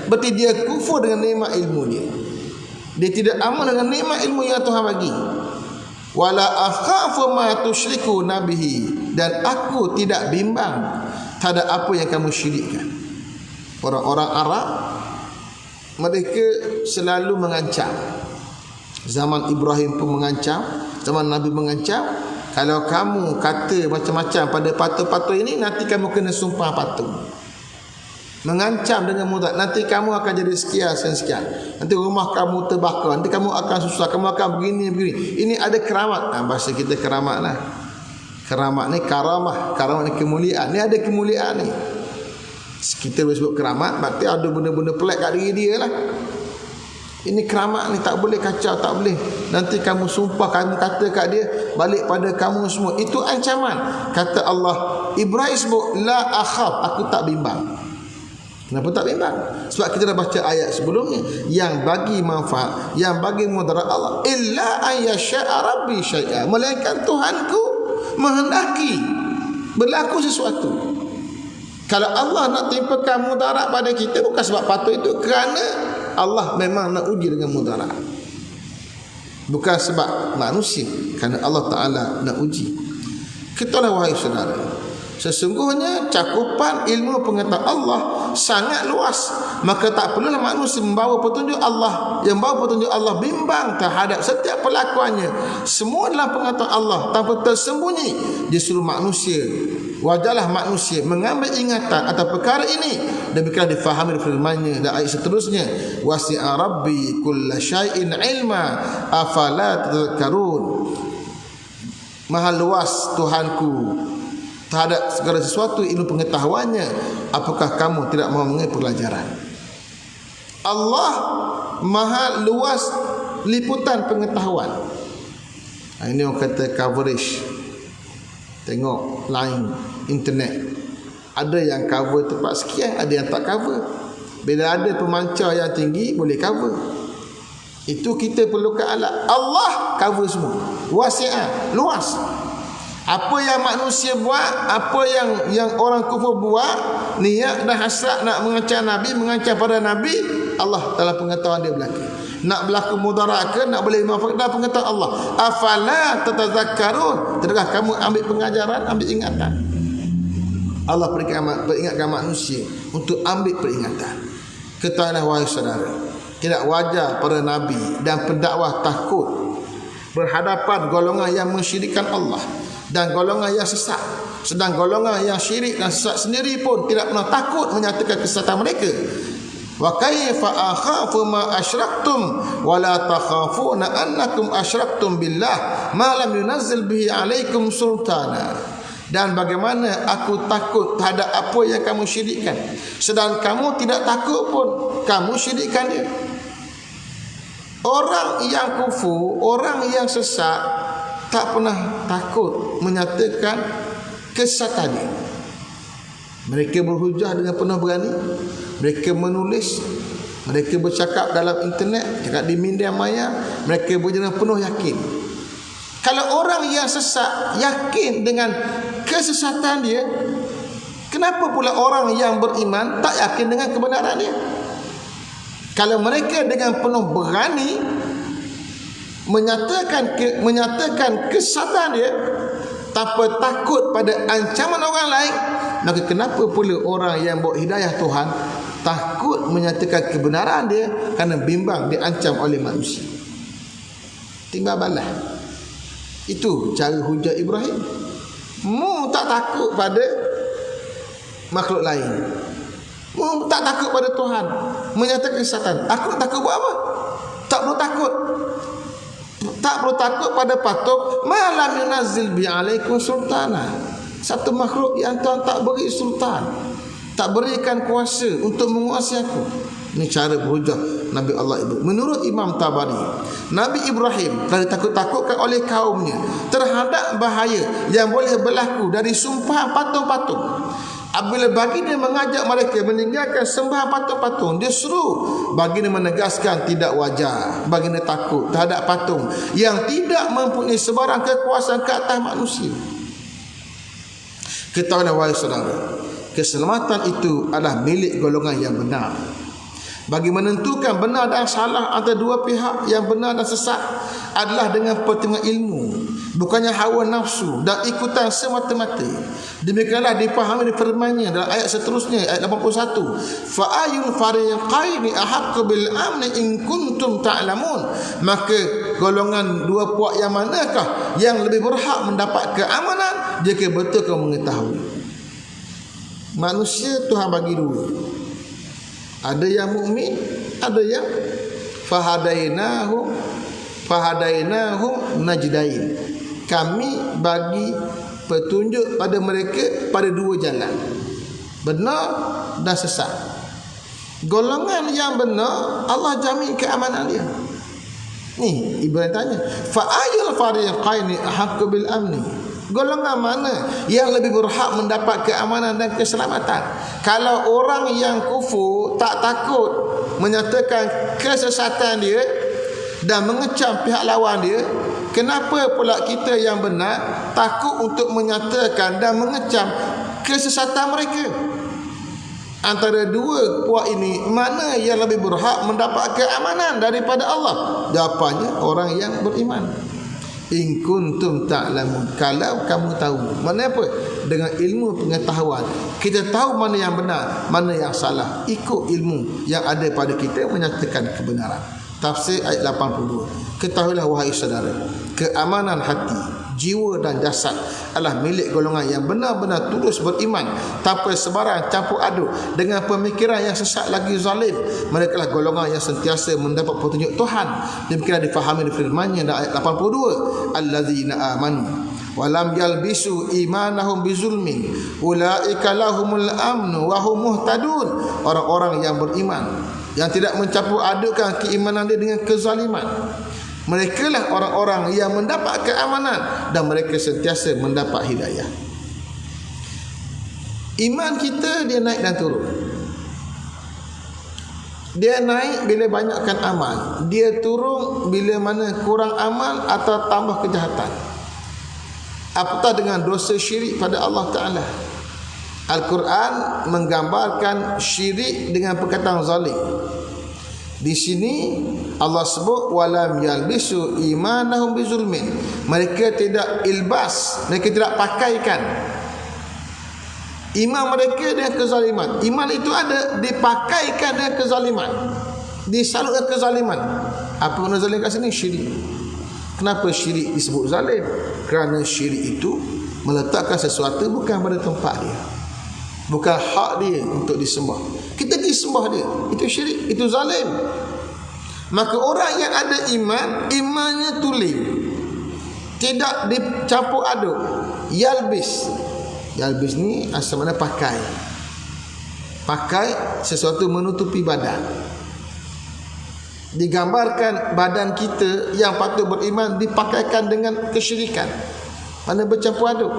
berarti dia kufur dengan nikmat ilmu dia. Dia tidak aman dengan nikmat ilmu yang Tuhan bagi. Wala akhafu ma tusyriku nabihi, dan aku tidak bimbang terhadap apa yang kamu syirikkan. Orang-orang Arab, mereka selalu mengancam. Zaman Ibrahim pun mengancam, zaman Nabi mengancam, kalau kamu kata macam-macam pada patung-patung ini, nanti kamu kena sumpah patung. mengancam dengan mudarat, nanti kamu akan jadi sekian, nanti rumah kamu terbakar, nanti kamu akan susah, kamu akan begini. Ini ada keramat. Bahasa kita keramat lah. Keramat ni karamah ni kemuliaan. Ni ada kemuliaan ni. Kita boleh sebut keramat, berarti ada benda-benda pelik kat diri dia lah. Ini keramat ni, tak boleh kacau, tak boleh. Nanti kamu sumpah, kamu kata kat dia, balik pada kamu semua. Itu ancaman. Kata Allah, Ibrahim sebut, la akhaf, aku tak bimbang. Kenapa tak bimbang? Sebab kita dah baca ayat sebelumnya, yang bagi manfaat, yang bagi mudarat Allah, illa ayyasha'a rabbi syai'a, melainkan Tuhanku menghendaki berlaku sesuatu. Kalau Allah nak timpakan mudarat pada kita, bukan sebab patut itu, kerana Allah memang nak uji dengan mudarat. Bukan sebab manusia, kerana Allah Ta'ala nak uji. Ketahuilah wahai saudara, sesungguhnya cakupan ilmu pengetahuan Allah sangat luas. Maka tak perlulah manusia membawa petunjuk Allah, yang bawa petunjuk Allah bimbang terhadap setiap perlakuannya. Semua dalam pengetahuan Allah tanpa tersembunyi. Justru manusia, wajarlah manusia mengambil ingatan atas perkara ini. Demikian difahami firman-Nya dan ayat seterusnya, wasi'a rabbi kulla syai'in ilma afala tadhakkarun. Maha luas Tuhanku terhadap segala sesuatu ilmu pengetahuannya, apakah kamu tidak mahu mengenai pelajaran? Allah maha luas liputan pengetahuan. Ini orang kata coverage. Tengok line internet, ada yang cover tempat sekian, ada yang tak cover. Bila ada pemancar yang tinggi, boleh cover. Itu kita perlukan alat. Allah cover semua, wasi'ah, luas. Apa yang manusia buat, apa yang orang kufur buat, niat dan hasrat nak mengancam Nabi, mengancam para Nabi, Allah dalam pengetahuan dia berlaku. Nak berlaku mudarat ke, nak boleh manfaat, dalam pengetahuan Allah. Afala tatazakkarun, tidakkah kamu ambil pengajaran, ambil ingatan? Allah peringatkan manusia untuk ambil peringatan. Ketahuilah wahai saudara, tidak wajar para Nabi dan pendakwah takut berhadapan golongan yang mensyirikkan Allah dan golongan yang sesat. Sedang golongan yang syirik dan sesat sendiri pun tidak pernah takut menyatakan kesesatan mereka. Wa kaifa akhafu ma asyraktum wa la takhafuna annakum asyraktum billah ma lam yunazzil bihi alaikum sultana. Dan bagaimana aku takut terhadap apa yang kamu syirikkan, sedang kamu tidak takut pun kamu syirikkan dia. Orang yang kufur, orang yang sesat, tak pernah takut menyatakan kesesatannya. Mereka berhujah dengan penuh berani. Mereka menulis, mereka bercakap dalam internet, cakap di media maya, mereka dengan penuh yakin. Kalau orang yang sesat yakin dengan kesesatan dia, kenapa pula orang yang beriman tak yakin dengan kebenaran dia? Kalau mereka dengan penuh berani menyatakan kesesatan dia tanpa takut pada ancaman orang lain, maka kenapa pula orang yang bawa hidayah Tuhan takut menyatakan kebenaran dia kerana bimbang diancam oleh manusia? Timbal balas. Itu cara hujah Ibrahim. Mu tak takut pada makhluk lain, mu tak takut pada Tuhan, menyatakan kesesatan. Aku nak takut buat apa? Tak perlu takut. Tak perlu takut pada patung malam yunazzil bi alaikum sultana. Satu makhluk yang Tuhan tak beri sultan, tak berikan kuasa untuk menguasai aku. Ini cara berhujah Nabi Allah Ibrahim. Menurut Imam Tabari, Nabi Ibrahim telah ditakut-takutkan oleh kaumnya terhadap bahaya yang boleh berlaku dari sumpah patung-patung. Apabila baginda mengajak mereka meninggalkan sembah patung-patung, dia suruh baginda menegaskan tidak wajar baginda takut terhadap patung yang tidak mempunyai sebarang kekuasaan ke atas manusia. Ketahuilah wahai saudara, keselamatan itu adalah milik golongan yang benar. Bagi menentukan benar dan salah antara dua pihak yang benar dan sesat adalah dengan pertimbangan ilmu, bukannya hawa nafsu dan ikutan semata-mata. Demikianlah dipahami di firman-Nya dalam ayat seterusnya, ayat 81. Fa ayul fariqaini ahaqqu bil amni in kuntum ta'lamun. Maka golongan dua puak yang manakah yang lebih berhak mendapat keamanan jika betul kamu mengetahui? Manusia Tuhan bagi dua. Ada yang mukmin, ada yang fahadainahu najdain. Kami bagi petunjuk pada mereka pada dua jalan, benar dan sesat. Golongan yang benar Allah jamin keamanan dia. Ni Ibrahim tanya, fa ayyul fariqaini ahqqu bil amni? Golongan mana yang lebih berhak mendapat keamanan dan keselamatan? Kalau orang yang kufur tak takut menyatakan kesesatan dia dan mengecam pihak lawan dia, kenapa pula kita yang benar takut untuk menyatakan dan mengecam kesesatan mereka? Antara dua puak ini, mana yang lebih berhak mendapat keamanan daripada Allah? Jawapannya orang yang beriman. In kuntum ta'lamun, kalau kamu tahu. Mana apa? Dengan ilmu pengetahuan kita tahu mana yang benar, mana yang salah. Ikut ilmu yang ada pada kita menyatakan kebenaran. Tafsir ayat 82. Ketahuilah wahai saudara, keamanan hati, jiwa dan jasad adalah milik golongan yang benar-benar tulus beriman tanpa sebarang campur aduk dengan pemikiran yang sesat lagi zalim. Mereka lah golongan yang sentiasa mendapat petunjuk Tuhan. Demikian difahami di firman-Nya dalam ayat 82, allazina amanu wa lam yalbisu imanahum bizulmin ulaika lahumul amnu wa hum muhtadun. Orang-orang yang beriman yang tidak mencampur adukkan keimanan dia dengan kezaliman, mereka lah orang-orang yang mendapat keamanan dan mereka sentiasa mendapat hidayah. Iman kita dia naik dan turun. Dia naik bila banyakkan amal, dia turun bila mana kurang amal atau tambah kejahatan. Apatah dengan dosa syirik pada Allah Ta'ala. Al-Quran menggambarkan syirik dengan perkataan zalim. Di sini Allah sebut walam yalbisu imanahum bizulmin. Mereka tidak ilbas, mereka tidak pakaikan iman mereka dengan kezaliman. Iman itu ada dipakaikan dengan kezaliman, disalurkan kezaliman. Apa makna zalim kat sini? Syirik. Kenapa syirik disebut zalim? Kerana syirik itu meletakkan sesuatu bukan pada tempat dia, bukan hak dia untuk disembah. Kita disembah dia, itu syirik, itu zalim. Maka orang yang ada iman, imannya tulen, tidak dicampur aduk. Yalbis, yalbis ni asal mana pakai. Pakai sesuatu menutupi badan. Digambarkan badan kita yang patut beriman dipakaikan dengan kesyirikan. Mana bercampur aduk.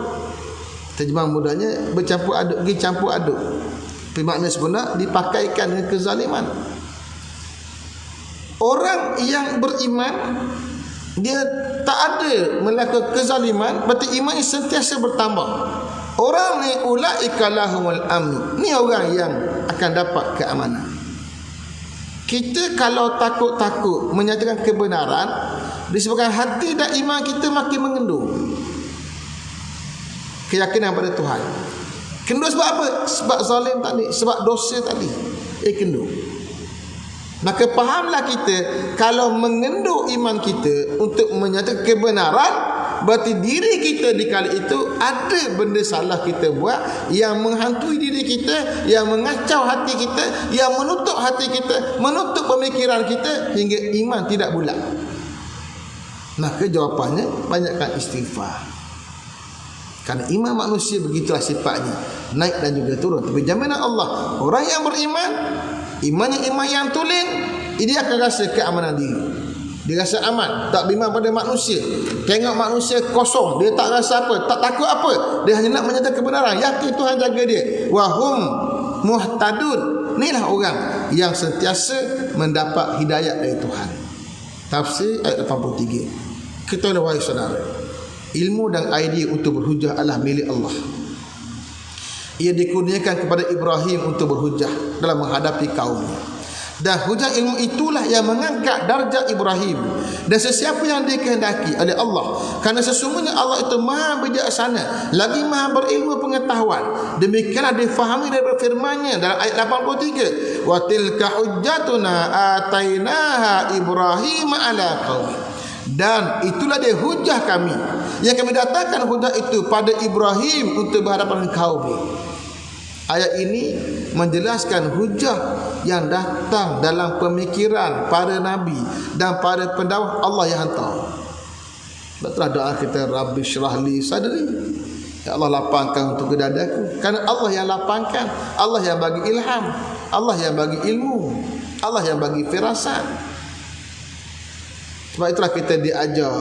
Terjemahan mudahnya bercampur aduk, dicampur aduk. Tapi makna sebenar dipakaikan dengan kezaliman. Orang yang beriman dia tak ada melakukan kezaliman, berarti iman sentiasa bertambah. Orang ni ulaika lahumul amn. Ni orang yang akan dapat keamanan. Kita kalau takut-takut menyatakan kebenaran, disebabkan hati dan iman kita makin mengendur. Keyakinan pada Tuhan. Kendur sebab apa? Sebab zalim tadi, sebab dosa tadi. Kendur. Maka fahamlah kita, kalau mengendur iman kita untuk menyatakan kebenaran, berarti diri kita di kali itu ada benda salah kita buat yang menghantui diri kita, yang mengacau hati kita, yang menutup hati kita, menutup pemikiran kita hingga iman tidak bulat. Maka jawapannya banyakkan istighfar. Karena iman manusia begitulah sifatnya, naik dan juga turun. Tapi jaminan Allah, orang yang beriman, imannya iman yang tulen, dia akan rasa keamanan diri. Dia rasa aman, tak bimbang pada manusia. Tengok manusia kosong, dia tak rasa apa, tak takut apa. Dia hanya nak menyatakan kebenaran, yakin Tuhan jaga dia. Wahum muhtadun. Inilah orang yang sentiasa mendapat hidayat dari Tuhan. Tafsir ayat 83. Ketahuilah wahai saudara, ilmu dan idea untuk berhujah adalah milik Allah. Ia dikurniakan kepada Ibrahim untuk berhujah dalam menghadapi kaumnya. Dan hujah ilmu itulah yang mengangkat darjat Ibrahim dan sesiapa yang dikehendaki oleh Allah. Karena sesungguhnya Allah itu maha bijaksana, lagi maha berilmu pengetahuan. Demikianlah difahami dari firman-Nya dalam ayat 83. Wa tilka hujjatuna atainaha Ibrahim ala qaumi. Dan itulah dia hujah kami yang kami datangkan hujah itu pada Ibrahim untuk berhadapan dengan kaum. Ayat ini menjelaskan hujah yang datang dalam pemikiran para nabi dan para pendakwah Allah yang hantar. Betul doa kita, Rabbi syrahli sadri, ya Allah lapangkan untuk dadaku. Karena Allah yang lapangkan, Allah yang bagi ilham, Allah yang bagi ilmu, Allah yang bagi firasat. Sebab itulah kita diajar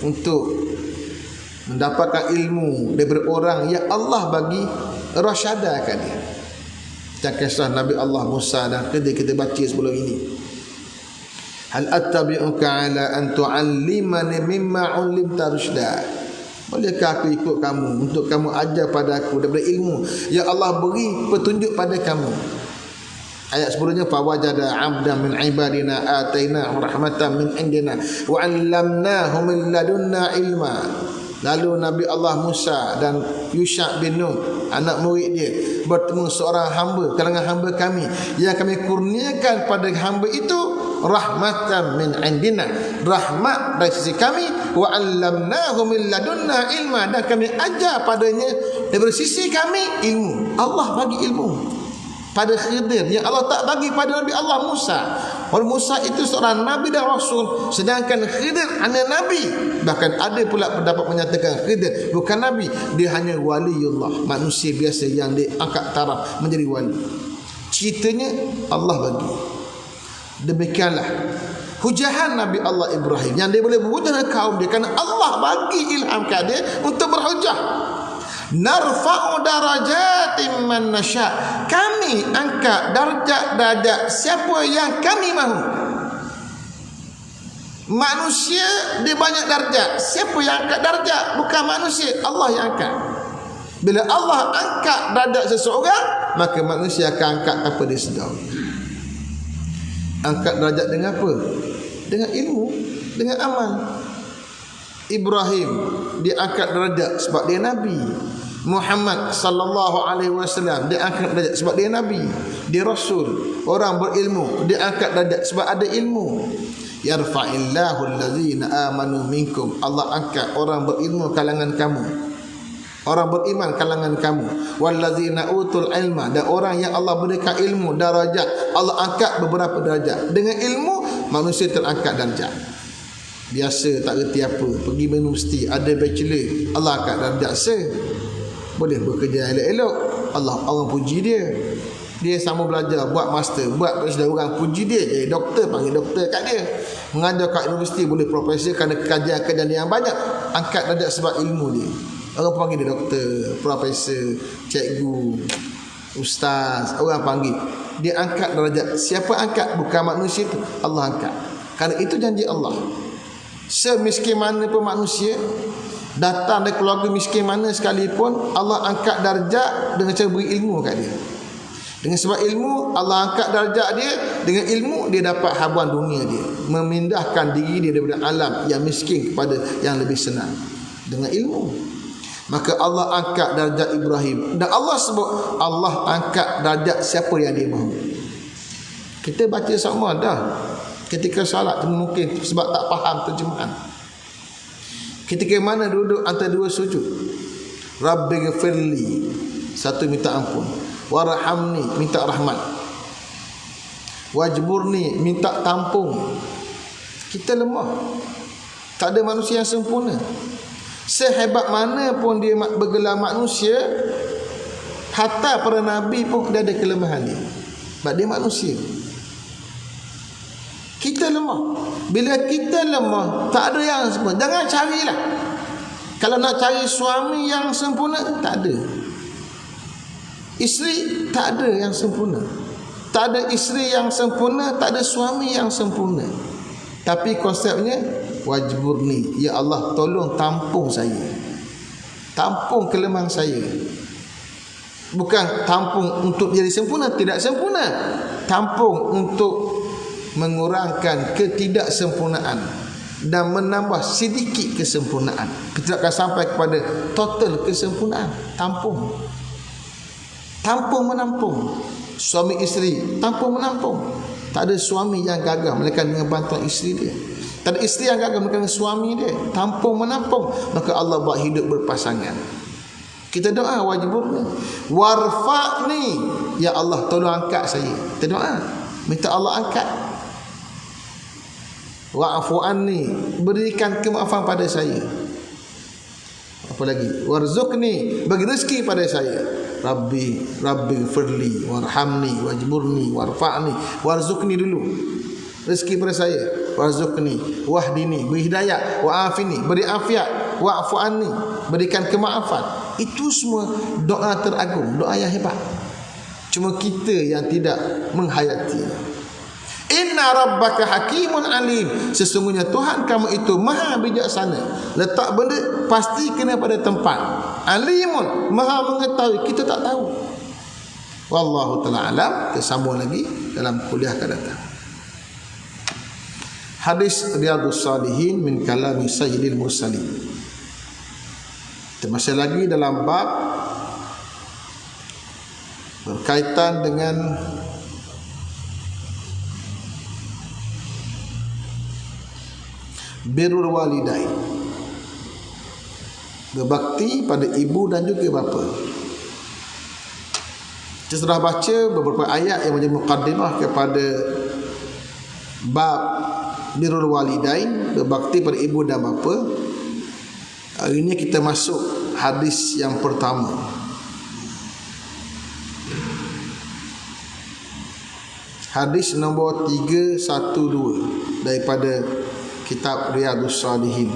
untuk mendapatkan ilmu daripada orang yang Allah bagi rasyada kat dia. Dan kisah Nabi Allah Musa dan kita baca sebelum ini. Hal attabi'uka ala an tu'allimani mimma 'ullimta rusyda. Bolehkah aku ikut kamu untuk kamu ajar pada aku daripada ilmu yang Allah beri petunjuk pada kamu. Ayat sebelumnya fawajada 'abdan min 'ibadina atainahu rahmatan min indina wa 'allamnahu min ladunna ilma. Lalu Nabi Allah Musa dan Yusha bin Nun, anak murid dia, bertemu seorang hamba kalangan hamba kami yang kami kurniakan pada hamba itu rahmatan min indina, rahmat dari sisi kami, wa 'allamnahu min ladunna ilma, dan kami ajar padanya dari sisi kami ilmu. Allah bagi ilmu pada Khidir yang Allah tak bagi pada Nabi Allah Musa. Orang Musa itu seorang nabi dan rasul, sedangkan Khidir hanya nabi. Bahkan ada pula pendapat menyatakan Khidir bukan nabi, dia hanya waliullah, manusia biasa yang diangkat taraf menjadi wali. Ceritanya Allah bagi. Demikianlah hujahan Nabi Allah Ibrahim yang dia boleh berhujah kaum dia kerana Allah bagi ilham kepada dia untuk berhujah. Narfa'u darajatin man nasya, kami angkat darjat siapa yang kami mahu. Manusia dia banyak darjat, siapa yang angkat darjat? Bukan manusia, Allah yang angkat. Bila Allah angkat darjat seseorang, maka manusia akan angkat apa dia sedar. Angkat darjat dengan apa? Dengan ilmu, dengan amal. Ibrahim dia angkat darjat sebab dia nabi. Muhammad sallallahu alaihi wasallam dia angkat darjat sebab dia nabi, dia rasul. Orang berilmu dia angkat darjat sebab ada ilmu. Yarfa'illahu allazina amanu minkum, Allah angkat orang berilmu kalangan kamu, orang beriman kalangan kamu. Wallazina utul ilma, dan orang yang Allah berikan ilmu darajat, Allah angkat beberapa darajat. Dengan ilmu manusia terangkat darjat. Biasa tak reti apa, pergi universiti ada bachelor, Allah angkat darjat boleh bekerja elok-elok, Allah orang puji dia. Dia sama belajar, buat master, buat sudah orang puji dia, jadi doktor, panggil doktor kat dia. Mengajar kat universiti boleh profesor kerana kajian-kajian yang banyak, angkat darjat sebab ilmu dia. Orang panggil dia doktor, profesor, cikgu, ustaz, orang panggil. Dia angkat darjat. Siapa angkat? Bukan manusia itu, Allah angkat. Kerana itu janji Allah. Semiskin mana pun manusia, datang dari keluarga miskin mana sekalipun, Allah angkat darjat dengan cara beri ilmu kat dia. Dengan sebab ilmu Allah angkat darjat dia, dengan ilmu dia dapat habuan dunia dia, memindahkan diri dia daripada alam yang miskin kepada yang lebih senang dengan ilmu. Maka Allah angkat darjat Ibrahim, dan Allah sebut Allah angkat darjat siapa yang dia mahu. Kita baca sama dah ketika salat mungkin sebab tak faham terjemahan. Ketika mana duduk antara dua sujud, Rabbighfirli, satu minta ampun, warhamni, minta rahmat, wajburni, minta tampung. Kita lemah, tak ada manusia yang sempurna. Sehebat mana pun dia bergelar manusia, hatta para nabi pun dia ada kelemahan dia, sebab dia manusia. Kita lemah. Bila kita lemah, tak ada yang sempurna. Jangan carilah. Kalau nak cari suami yang sempurna, tak ada. Isteri, tak ada yang sempurna. Tak ada isteri yang sempurna, tak ada suami yang sempurna. Tapi konsepnya, wajburni, ya Allah tolong tampung saya, tampung kelemahan saya. Bukan tampung untuk jadi sempurna, tidak sempurna. Tampung untuk mengurangkan ketidaksempurnaan dan menambah sedikit kesempurnaan. Kita akan sampai kepada total kesempurnaan. Tampung, tampung menampung. Suami isteri tampung menampung. Tak ada suami yang gagah melainkan dengan bantuan isteri dia. Tak ada isteri yang gagah melainkan suami dia. Tampung menampung. Maka Allah buat hidup berpasangan. Kita doa wajburni, warfa'ni, ya Allah tolong angkat saya. Kita doa, minta Allah angkat. Wa'fu anni, berikan kemaafan pada saya. Apa lagi? Warzuqni, bagi rezeki pada saya. Rabbi firli warhamni wajburni warfa'ni. Warzuqni dulu, rezeki pada saya. Warzuqni wahdini, beri hidayah. Wa'afini, beri afiat. Wa'fu anni, berikan kemaafan. Itu semua doa teragung, doa yang hebat. Cuma kita yang tidak menghayati. Inna rabbaka hakimun alim, sesungguhnya Tuhan kamu itu maha bijaksana. Letak benda pasti kena pada tempat. Alimun, maha mengetahui, kita tak tahu. Wallahu ta'ala alam. Kita sambung lagi dalam kuliah akan datang. Hadis Riyadhus Salihin min kalami Sayyidil Mursalin. Kita masih lagi dalam bab berkaitan dengan birrul walidain, berbakti pada ibu dan juga bapa. Kita sudah baca beberapa ayat yang menjadi muqaddimah kepada bab birrul walidain, berbakti pada ibu dan bapa. Hari ini kita masuk hadis yang pertama. Hadis nombor 312 daripada kitab Riyadhus Salihin.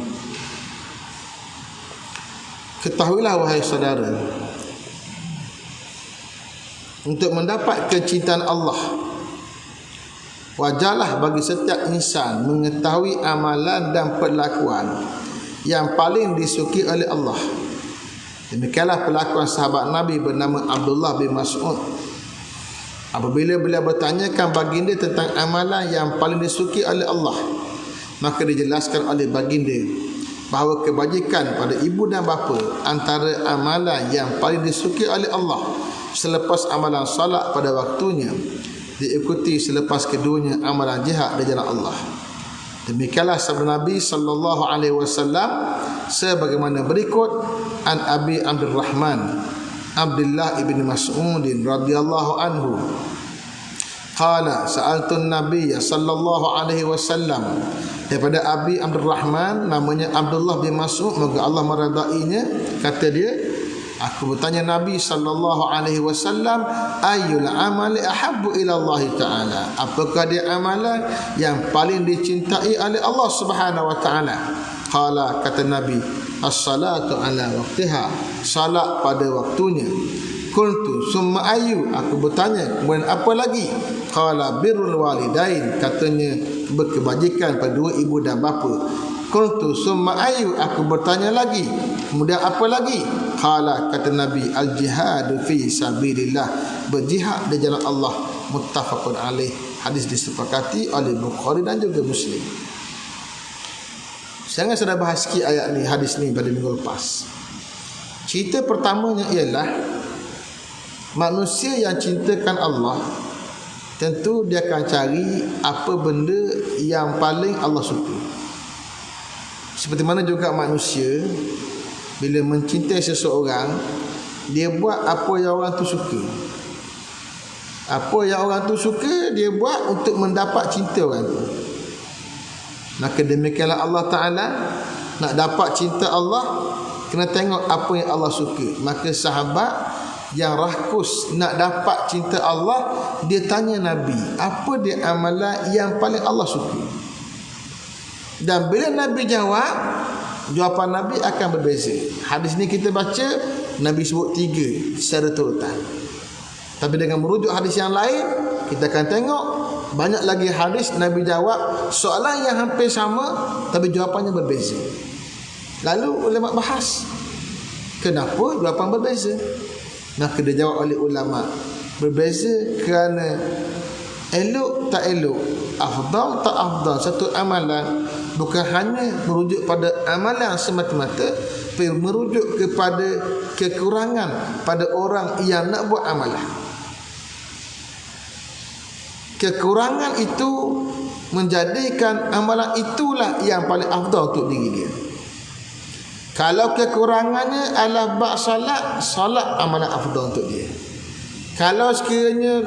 Ketahuilah wahai saudara, untuk mendapat kecintaan Allah, wajarlah bagi setiap insan mengetahui amalan dan perlakuan yang paling disukai oleh Allah. Demikianlah perlakuan sahabat Nabi bernama Abdullah bin Mas'ud. Apabila beliau bertanyakan baginda tentang amalan yang paling disukai oleh Allah, maka dijelaskan oleh baginda bahawa kebajikan pada ibu dan bapa antara amalan yang paling disukai oleh Allah selepas amalan salat pada waktunya, diikuti selepas keduanya amalan jihad di jalan Allah. Demikianlah sabda Nabi sallallahu alaihi wasallam sebagaimana berikut. An Abi Abdurrahman Abdullah ibn Mas'ud radhiyallahu anhu qala sa'altun Nabiy sallallahu alaihi wasallam, daripada Abi Abdurrahman namanya Abdullah bin Mas'ud, moga Allah meridainya, kata dia, aku bertanya Nabi sallallahu alaihi wasallam, ayyul amali ahabbu ila Allah taala, apakah dia amalan yang paling dicintai oleh Allah Subhanahu wa taala? Qala, kata Nabi, as-salatu ala waqtiha, salat pada waktunya. Qultu summa ayyu, aku bertanya kemudian apa lagi? Qala birrul walidain, katanya berkebajikan pada dua ibu dan bapa. Qultu summa ayyu, aku bertanya lagi kemudian apa lagi? Qala, kata Nabi, al jihadu fi sabilillah, berjihad di jalan Allah. Muttafaqun alaih, hadis disepakati oleh Bukhari dan juga Muslim. Saya sudah bahas sikit ayat ni, hadis ni pada minggu lepas. Cerita pertamanya ialah manusia yang cintakan Allah, tentu dia akan cari apa benda yang paling Allah suka. Seperti mana juga manusia bila mencintai seseorang, dia buat apa yang orang tu suka. Apa yang orang tu suka, dia buat untuk mendapat cinta orang tu. Maka demikianlah Allah Ta'ala, nak dapat cinta Allah, kena tengok apa yang Allah suka. Maka sahabat yang rakus nak dapat cinta Allah, dia tanya Nabi, apa dia amalan yang paling Allah suka? Dan bila Nabi jawab, jawapan Nabi akan berbeza. Hadis ni kita baca, Nabi sebut 3 secara turutan. Tapi dengan merujuk hadis yang lain, kita akan tengok banyak lagi hadis Nabi jawab soalan yang hampir sama, tapi jawapannya berbeza. Lalu ulama bahas, kenapa jawapan berbeza? Maka dijawab oleh ulama, berbeza kerana elok tak elok, afdal tak afdal satu amalan bukan hanya merujuk pada amalan semata-mata, tapi merujuk kepada kekurangan pada orang yang nak buat amalan. Kekurangan itu menjadikan amalan itulah yang paling afdal untuk diri dia. Kalau kekurangannya adalah bab salat, salat amalan afdal untuk dia. Kalau sekiranya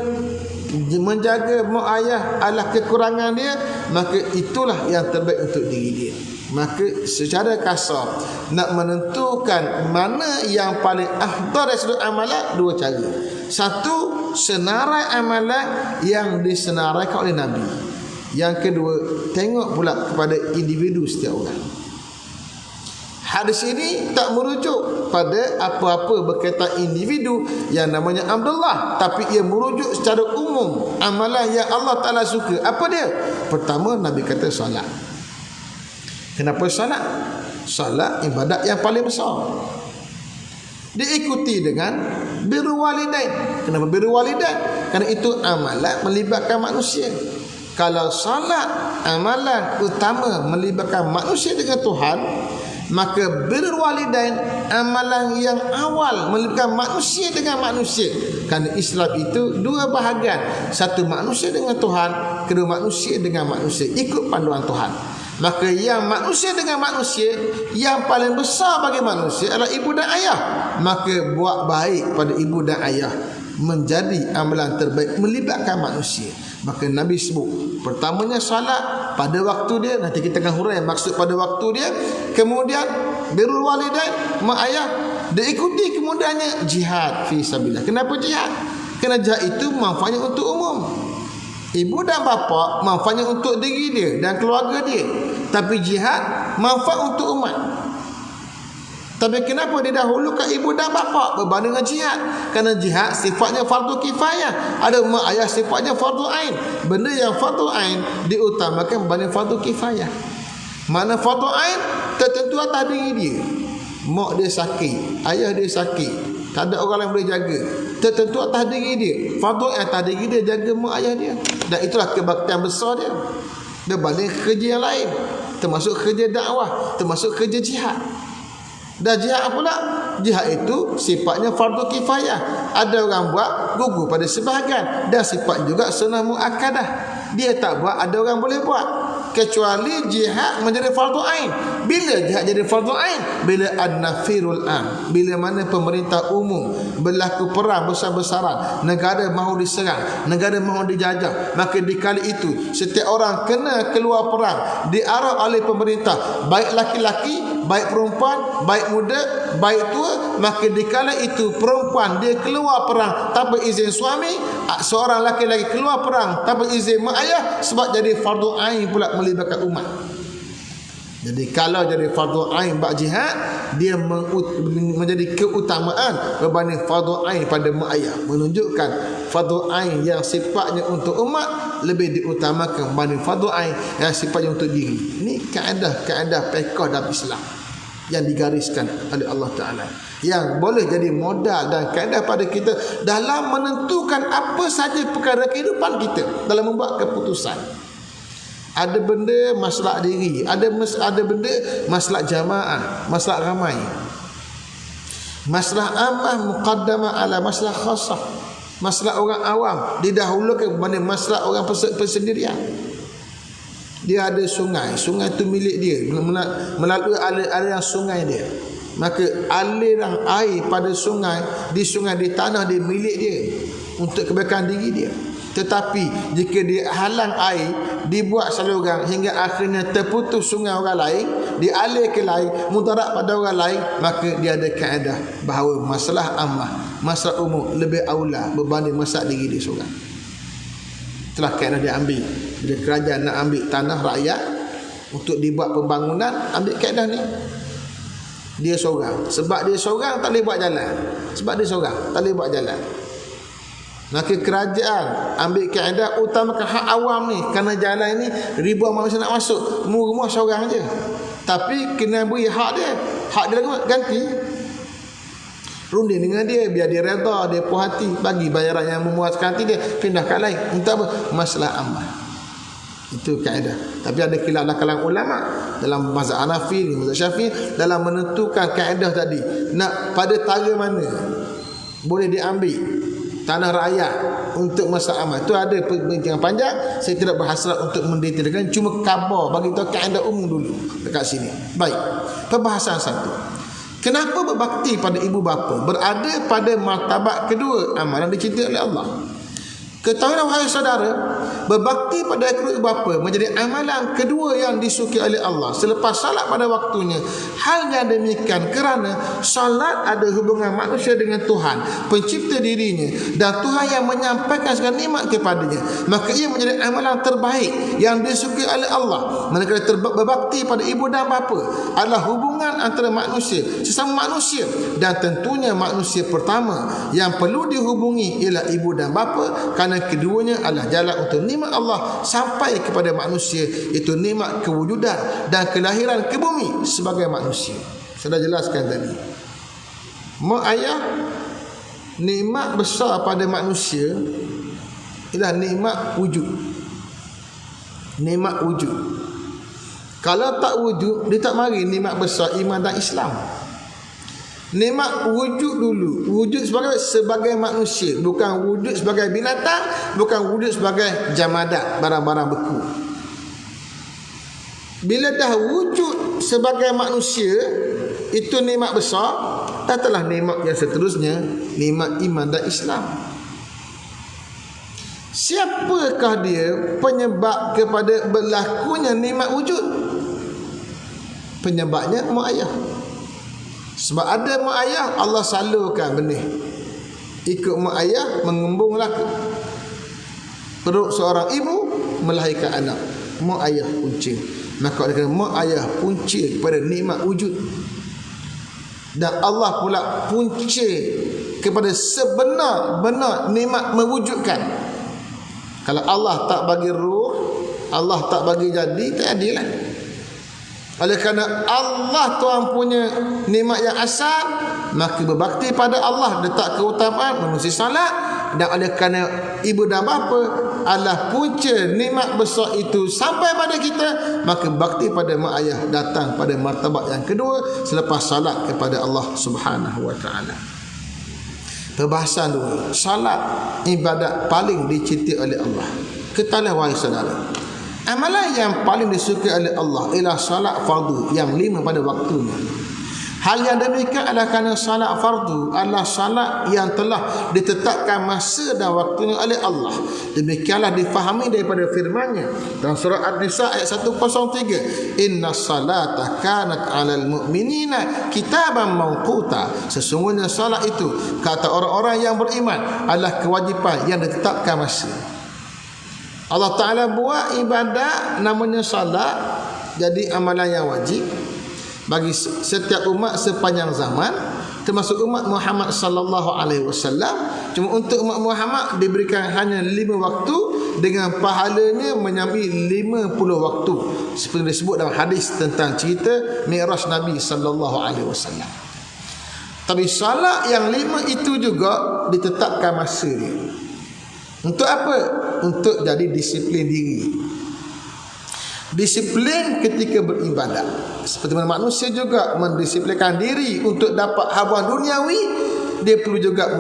menjaga mak ayah adalah kekurangan dia, maka itulah yang terbaik untuk diri dia. Maka secara kasar nak menentukan mana yang paling afdal dari sudut amalan, dua cara. Satu, senarai amalan yang disenaraikan oleh Nabi. Yang kedua, tengok pula kepada individu setiap orang. Hadis ini tak merujuk pada apa-apa berkaitan individu yang namanya Abdullah, tapi ia merujuk secara umum amalan yang Allah Ta'ala suka. Apa dia? Pertama, Nabi kata salat. Kenapa salat? Salat ibadat yang paling besar. Diikuti dengan birrul walidain. Kenapa birrul walidain? Kerana itu amalan melibatkan manusia. Kalau salat amalan utama melibatkan manusia dengan Tuhan, maka birrul walidain amalan yang awal melibatkan manusia dengan manusia. Kerana Islam itu dua bahagian, satu manusia dengan Tuhan, kedua manusia dengan manusia, ikut panduan Tuhan. Maka yang manusia dengan manusia, yang paling besar bagi manusia adalah ibu dan ayah. Maka buat baik pada ibu dan ayah menjadi amalan terbaik melibatkan manusia. Maka Nabi sebut pertamanya salat pada waktu dia, nanti kita akan hurai maksud pada waktu dia. Kemudian birrul walidain, mak ayah, diikuti kemudiannya jihad fi sabilillah. Kenapa jihad? Kerana jihad itu manfaatnya untuk umum. Ibu dan bapa manfaatnya untuk diri dia dan keluarga dia, tapi jihad manfaat untuk umat. Tapi kenapa didahulukan ibu dan bapa berbanding dengan jihad? Kerana jihad sifatnya fardu kifayah, ada mak ayah sifatnya fardu ain. Benda yang fardu ain diutamakan berbanding fardu kifayah. Mana fardu ain tertentu atas diri dia. Mak dia sakit, ayah dia sakit, tak ada orang yang boleh jaga, tertentu atas diri dia. Fardu ain atas diri dia jaga mak ayah dia. Dan itulah kebaktian besar dia. Dia balik kerja yang lain, termasuk kerja dakwah, termasuk kerja jihad. Dan jihad pula, jihad itu sifatnya fardu kifayah. Ada orang buat, gugur pada sebahagian, dan sifat juga sunnah muakkadah. Dia tak buat, ada orang boleh buat. Kecuali jihad menjadi fardu ain. Bila jihad jadi fardu ain? Bila an-nafirul am, bila mana pemerintah umum berlaku perang besar-besaran, negara mahu diserang, negara mahu dijajah, maka di kali itu setiap orang kena keluar perang diarah oleh pemerintah, baik laki-laki, baik perempuan, baik muda, baik tua. Maka dikala itu perempuan dia keluar perang tanpa izin suami, seorang laki-laki keluar perang tanpa izin mak ayah, sebab jadi fardu ain pula melibatkan umat. Jadi kalau jadi fardu ain bab jihad, dia menjadi keutamaan berbanding fardu ain pada mak ayah, menunjukkan fardu ain yang sifatnya untuk umat lebih diutamakan berbanding fardu ain yang sifatnya untuk diri. Ini kaedah-kaedah fiqh dalam Islam yang digariskan oleh Allah Ta'ala, yang boleh jadi modal dan kaedah pada kita dalam menentukan apa saja perkara kehidupan kita, dalam membuat keputusan. Ada benda masalah diri, ada benda masalah jamaah, masalah ramai. Masalah ammah muqaddamah ala masalah khassah. Masalah orang awam didahulukan berbanding masalah orang persendirian. Dia ada sungai, sungai itu milik dia, melalui aliran sungai dia. Maka aliran air pada sungai, di tanah dia milik dia untuk kebaikan diri dia. Tetapi jika dia halang air, dibuat saluran hingga akhirnya terputus sungai orang lain, dialih ke lain, mudarat pada orang lain, maka dia ada kaedah bahawa masalah ammah, masalah umum lebih aula berbanding masalah diri dia seorang. Itulah kaedah dia ambil. Bila kerajaan nak ambil tanah rakyat untuk dibuat pembangunan, ambil kaedah ni. Dia seorang. Sebab dia seorang tak boleh buat jalan. Sebab dia seorang tak boleh buat jalan. Maka kerajaan ambil kaedah utamakan hak awam ni. Kerana jalan ni ribuan manusia nak masuk, rumah seorang je. Tapi kena beri hak dia. Hak dia ganti, runding dengan dia, biar dia redha, dia puas hati, bagi bayaran yang memuaskan hati dia, pindahkan lain. Untuk apa? Masalah ammah. Itu kaedah. Tapi ada khilaf kalangan ulama dalam mazhab Hanafi, mazhab Syafi'i, dalam menentukan kaedah tadi. Nak pada tara mana boleh diambil tanah rakyat untuk masa amal. Itu ada perbincangan panjang, saya tidak berhasrat untuk mendetailkan, cuma khabar bagi tahu kaedah umum dulu dekat sini. Baik, perbahasan satu. Kenapa berbakti pada ibu bapa berada pada martabat kedua amalan dicintai oleh Allah? Ketahuilah wahai saudara, berbakti pada kedua ibu bapa menjadi amalan kedua yang disukai oleh Allah selepas salat pada waktunya. Hal yang demikian kerana salat ada hubungan manusia dengan Tuhan, pencipta dirinya, dan Tuhan yang menyampaikan segala nikmat kepadanya. Maka ia menjadi amalan terbaik yang disukai oleh Allah. Manakala berbakti pada ibu dan bapa adalah hubungan antara manusia sesama manusia, dan tentunya manusia pertama yang perlu dihubungi ialah ibu dan bapa, kerana keduanya adalah jalan untuk nikmat Allah sampai kepada manusia, itu nikmat kewujudan dan kelahiran ke bumi sebagai manusia. Saya dah jelaskan tadi. Mak ayah nikmat besar pada manusia ialah nikmat wujud. Nikmat wujud. Kalau tak wujud, dia tak mari nikmat besar iman dan Islam. Nikmat wujud dulu, wujud sebagai manusia, bukan wujud sebagai binatang, bukan wujud sebagai jamadat, barang-barang beku. Bila dah wujud sebagai manusia, itu nikmat besar. Datanglah nikmat yang seterusnya, nikmat iman dan Islam. Siapakah dia penyebab kepada berlakunya nikmat wujud? Penyebabnya mak ayah. Sebab ada mak ayah, Allah salurkan benih. Ikut mak ayah mengembung laka. Perut seorang ibu melahirkan anak. Mak ayah punca. Maka dia kata mak ayah punca kepada nikmat wujud. Dan Allah pula punca kepada sebenar-benar nikmat mewujudkan. Kalau Allah tak bagi ruh, Allah tak bagi jadi, tak adil lah. Oleh kerana Allah Tuhan punya nikmat yang asal, maka berbakti pada Allah letak keutamaan menusi salat. Dan oleh kerana ibu dan bapa adalah punca nikmat besar itu sampai pada kita, maka bakti pada mak ayah datang pada martabat yang kedua selepas salat kepada Allah Subhanahu wa taala. Perbahasan dulu, salat ibadat paling dicintai oleh Allah. Ketahuilah wahai saudara, amalan yang paling disukai oleh Allah ialah salat fardu yang 5 pada waktunya. Hal yang demikian adalah kerana salat fardu adalah salat yang telah ditetapkan masa dan waktunya oleh Allah. Demikianlah difahami daripada firman-Nya dalam surah An-Nisa ayat 103, inna salata kanat 'alal mu'minina kitaban mawquta. Sesungguhnya salat itu kata orang-orang yang beriman adalah kewajipan yang ditetapkan masa. Allah Ta'ala buat ibadat namanya salat jadi amalan yang wajib bagi setiap umat sepanjang zaman, termasuk umat Muhammad sallallahu alaihi wasallam. Cuma untuk umat Muhammad diberikan hanya 5 waktu dengan pahalanya menyamai 50 waktu seperti disebut dalam hadis tentang cerita Mi'raj Nabi sallallahu alaihi wasallam. Tapi salat yang 5 itu juga ditetapkan masa dia. Untuk apa? Untuk jadi disiplin diri. Disiplin ketika beribadat. Seperti mana manusia juga mendisiplinkan diri untuk dapat habuan duniawi, dia perlu juga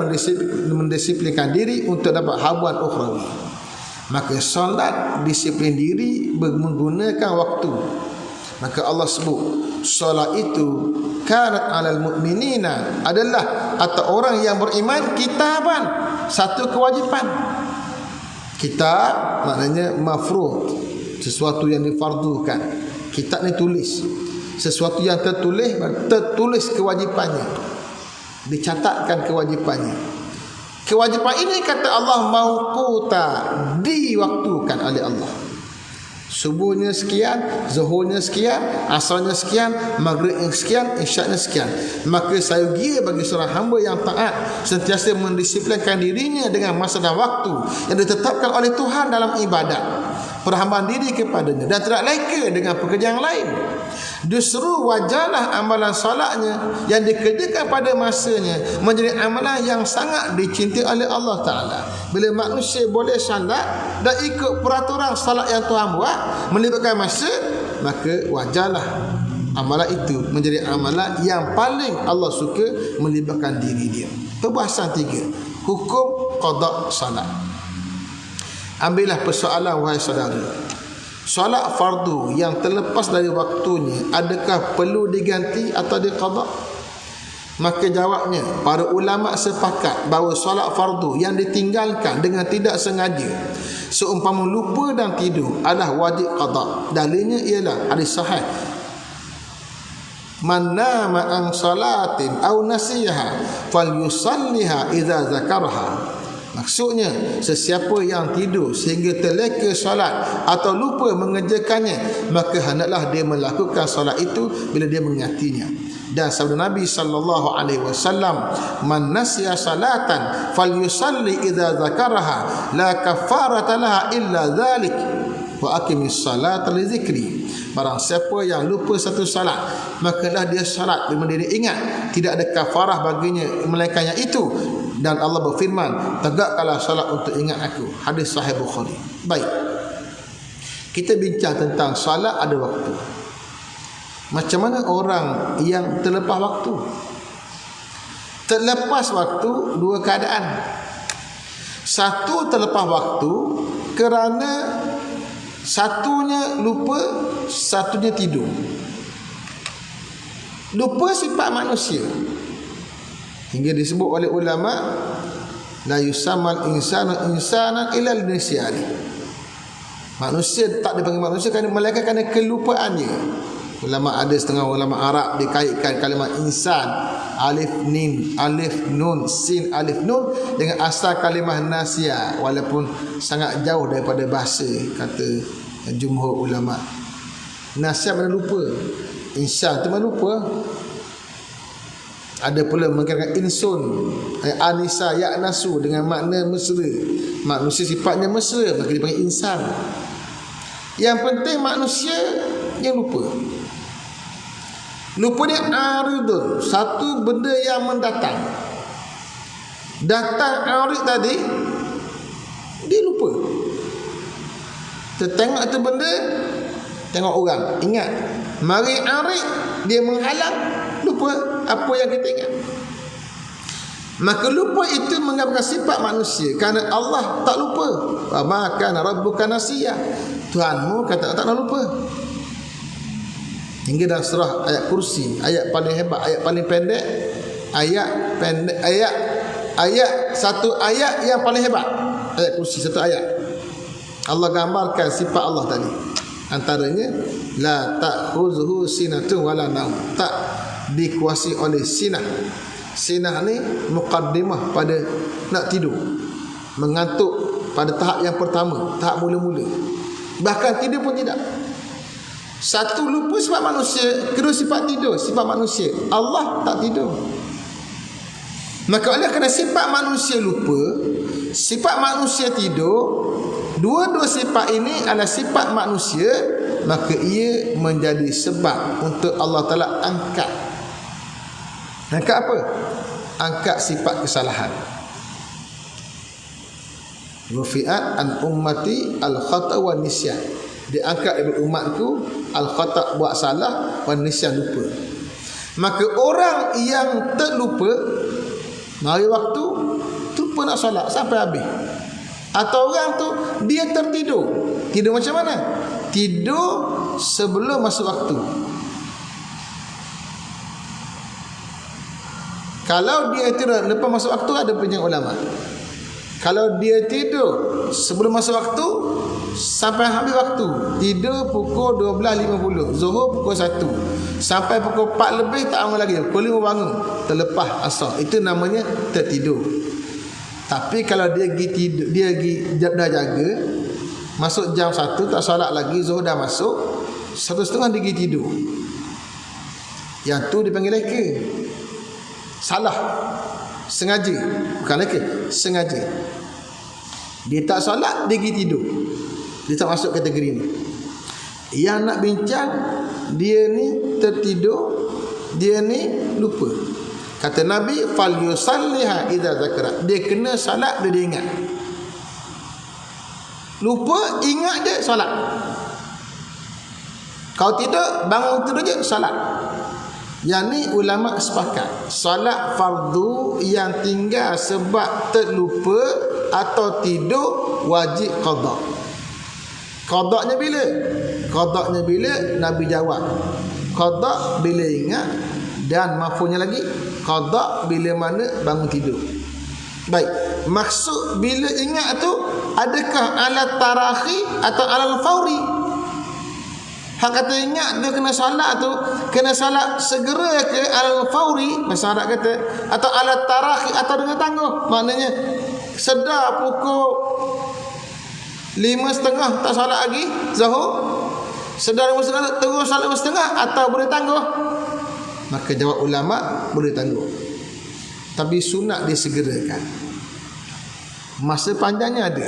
mendisiplinkan diri untuk dapat habuan ukhrawi. Maka solat disiplin diri menggunakan waktu. Maka Allah sebut solat itu kanat 'alal mu'minina adalah atau orang yang beriman kitaban, satu kewajipan. Kitab maknanya mafruḍ, sesuatu yang difardukan. Kitab ni tulis, sesuatu yang tertulis kewajipannya, dicatatkan kewajipannya. Kewajipan ini kata Allah mauquta, diwaktukan oleh Allah. Subuhnya sekian, zuhurnya sekian, asarnya sekian, maghribnya sekian, isyaknya sekian. Maka sayugia bagi seorang hamba yang taat sentiasa mendisiplinkan dirinya dengan masa dan waktu yang ditetapkan oleh Tuhan dalam ibadat, perhambaan diri kepadanya, dan tidak leka dengan pekerjaan lain. Justru wajarlah amalan salatnya yang dikerjakan pada masanya menjadi amalan yang sangat dicintai oleh Allah Ta'ala. Bila manusia boleh salat dan ikut peraturan salat yang Tuhan buat melibatkan masa, maka wajarlah amalan itu menjadi amalan yang paling Allah suka melibatkan diri dia. Perbahasan 3, hukum qada salat. Ambillah persoalan wahai saudara. Solat fardu yang terlepas dari waktunya, adakah perlu diganti atau diqada? Maka jawabnya, para ulama sepakat bahawa solat fardu yang ditinggalkan dengan tidak sengaja, seumpama lupa dan tidur, adalah wajib qada. Dalilnya ialah hadis sahih, man nama an salatin aw nasiha falyusalliha idza zakaraha. Maksudnya, sesiapa yang tidur sehingga terleka solat atau lupa mengerjakannya, maka hendaklah dia melakukan solat itu bila dia mengingatinya. Dan sabda Nabi sallallahu alaihi wasallam, man nasiya salatan falyusalli idza zakaraha la kafarata laha illa dzalik wa aqimis salata li dzikri. Barang siapa yang lupa satu salat, makalah dia salat bila dia ingat, tidak ada kafarah baginya melainkan yang itu. Dan Allah berfirman, tegakkanlah salat untuk ingat aku. Hadis sahih Bukhari. Baik, kita bincang tentang salat ada waktu. Macam mana orang yang terlepas waktu? Terlepas waktu dua keadaan. Satu, terlepas waktu kerana satunya lupa, satunya tidur. Lupa sifat manusia, hingga disebut oleh ulama, la yusammal insanu insanan illa linisyani. Manusia tak dipanggil manusia kerana melainkan kerana kelupaannya. Ulama ada setengah ulama Arab dikaitkan kalimat insan, alif nun sin alif nun dengan asal kalimah nasia, walaupun sangat jauh daripada bahasa kata jumhur ulama. Nasia mana lupa, insan tu mana lupa. Ada pula mengatakan insun, anisa ya'nasu dengan makna mesra. Manusia sifatnya mesra, maka dipanggil insan. Yang penting manusia yang lupa. Lupa dia aridun, satu benda yang mendatang. Datang arid tadi, dia lupa. Tertengok itu benda, tengok orang, ingat. Mari arid, dia menghalang, lupa apa yang kita ingat. Maka lupa itu menggambarkan sifat manusia, kerana Allah tak lupa. Wa ma kana rabbuka nasiya. Tuhanmu kata tak nak lupa. Hingga dalam surah ayat kursi, ayat paling hebat, ayat paling pendek, ayat satu ayat yang paling hebat, ayat kursi satu ayat. Allah gambarkan sifat Allah tadi. Antaranya, la ta'khuzuhu sinatun wala naum, tak dikuasai oleh sinah. Sinah ni muqaddimah pada nak tidur, mengantuk pada tahap yang pertama, tahap mula-mula. Bahkan tidur pun tidak. Satu, lupa sifat manusia. Kedua, sifat tidur, sifat manusia. Allah tak tidur. Maka oleh kerana sifat manusia lupa, sifat manusia tidur, dua-dua sifat ini adalah sifat manusia, maka ia menjadi sebab untuk Allah Ta'ala angkat. Angkat apa? Angkat sifat kesalahan. Rufi'at an ummati al-khata' wa nisyan. Diangkat dari umatku al-khata' buat salah, wa nisyan lupa. Maka orang yang terlupa, mari waktu terlupa nak solat sampai habis. Atau orang tu dia tertidur. Tidur macam mana? Tidur sebelum masuk waktu. Kalau dia tidur lepas masuk waktu, ada penjelasan ulama. Kalau dia tidur sebelum masuk waktu sampai habis waktu, tidur pukul 12.50, Zuhur pukul 1, sampai pukul 4 lebih tak bangun lagi, pukul 5 bangun, terlepas asar, itu namanya tertidur. Tapi kalau dia pergi tidur, dia pergi dah jaga, masuk jam 1 tak solat lagi, Zuhur dah masuk, 1:30 dia pergi tidur, yang tu dipanggil leka. Salah, sengaja, bukan leka, sengaja. Dia tak solat, dia pergi tidur, dia tak masuk kategori ni. Yang nak bincang, dia ni tertidur, dia ni lupa. Kata Nabi, fal yusalliha idza zakara. Dia kena solat bila dia ingat. Lupa, ingat dia solat. Kalau tidak, bangun tidur je salat. Yang ni ulama sepakat, salat fardu yang tinggal sebab terlupa atau tidur wajib qada. Qadanya bila? Qadanya bila? Nabi jawab, qada bila ingat, dan mafhumnya lagi, qada bila mana bangun tidur. Baik, maksud bila ingat tu adakah ala tarakhi atau ala fauri? Hak kata ingat dia kena salat tu, kena salat segera ke ala fauri, bahasa Arab kata, atau ala tarakhi atau dengan tangguh. Maknanya sedar pukul 5.30 tak salat lagi Zuhur, sedar 5.30 terus salat 5.30 atau boleh tangguh? Maka jawab ulama boleh tangguh. Tapi sunat disegerakan. Masa panjangnya ada.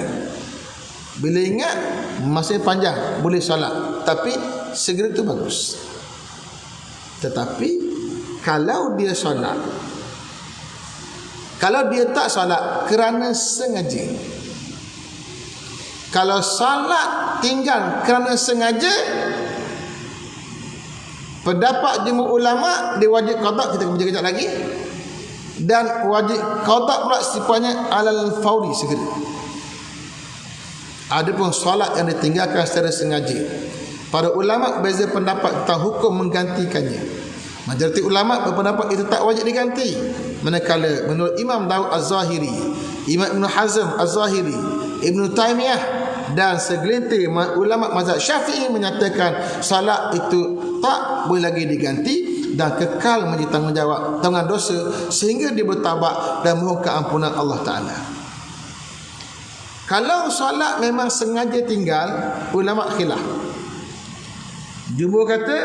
Bila ingat masa panjang boleh salat, tapi segera itu bagus. Tetapi kalau dia salat, kalau dia tak salat kerana sengaja, kalau salat tinggal kerana sengaja, pendapat jumhur ulama dia wajib qada, kita akan baca kejap lagi, dan wajib qada pula sifatnya alal fauri, segera. Adapun solat yang ditinggalkan secara sengaja, para ulama berbeza pendapat tentang hukum menggantikannya. Majoriti ulama berpendapat itu tak wajib diganti, manakala menurut Imam Daud Az-Zahiri, Imam Ibn Hazm Az-Zahiri, Ibn Taymiyah dan segelintir ulama mazhab Syafi'i menyatakan salat itu tak boleh lagi diganti dan kekal menjadi tanggungjawab tanggungan dosa sehingga dia bertaubat dan mohon keampunan Allah Ta'ala. Kalau solat memang sengaja tinggal, ulama khilaf. Jumhur kata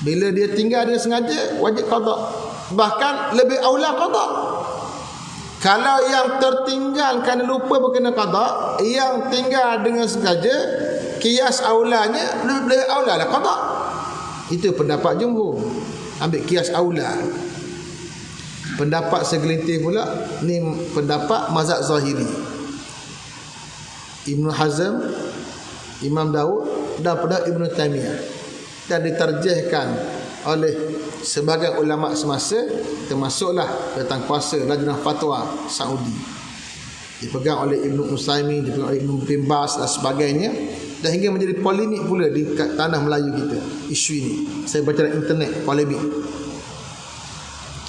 bila dia tinggal dia sengaja wajib qada, bahkan lebih aula qada. Kalau yang tertinggal kerana lupa berkena qada, yang tinggal dengan sengaja, kias aulanya lebih aula lah qada. Itu pendapat jumhur, ambil kias aula. Pendapat segelintir pula ni pendapat mazhab Zahiri, Ibn Hazm, Imam Daud dan pada Ibn Taymiyah, dan ditarjihkan oleh sebagian ulama semasa, termasuklah tentang kuasa Lajnah Fatwa Saudi, dipegang oleh Ibn Utsaimin, dipegang oleh Ibn Bin Baz dan sebagainya, dan hingga menjadi polemik pula di tanah Melayu kita isu ini. Saya baca dalam internet polemik.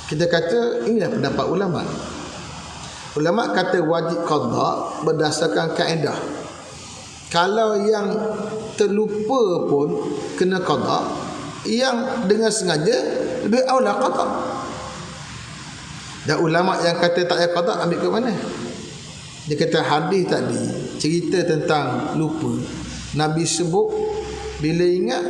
Kita kata inilah pendapat ulama. Ulama kata wajib qada berdasarkan kaedah. Kalau yang terlupa pun kena qada, yang dengan sengaja lebih aula qada. Dan ulama yang kata tak payah qada ambil ke mana? Dia kata hadis tadi cerita tentang lupa. Nabi sebut bila ingat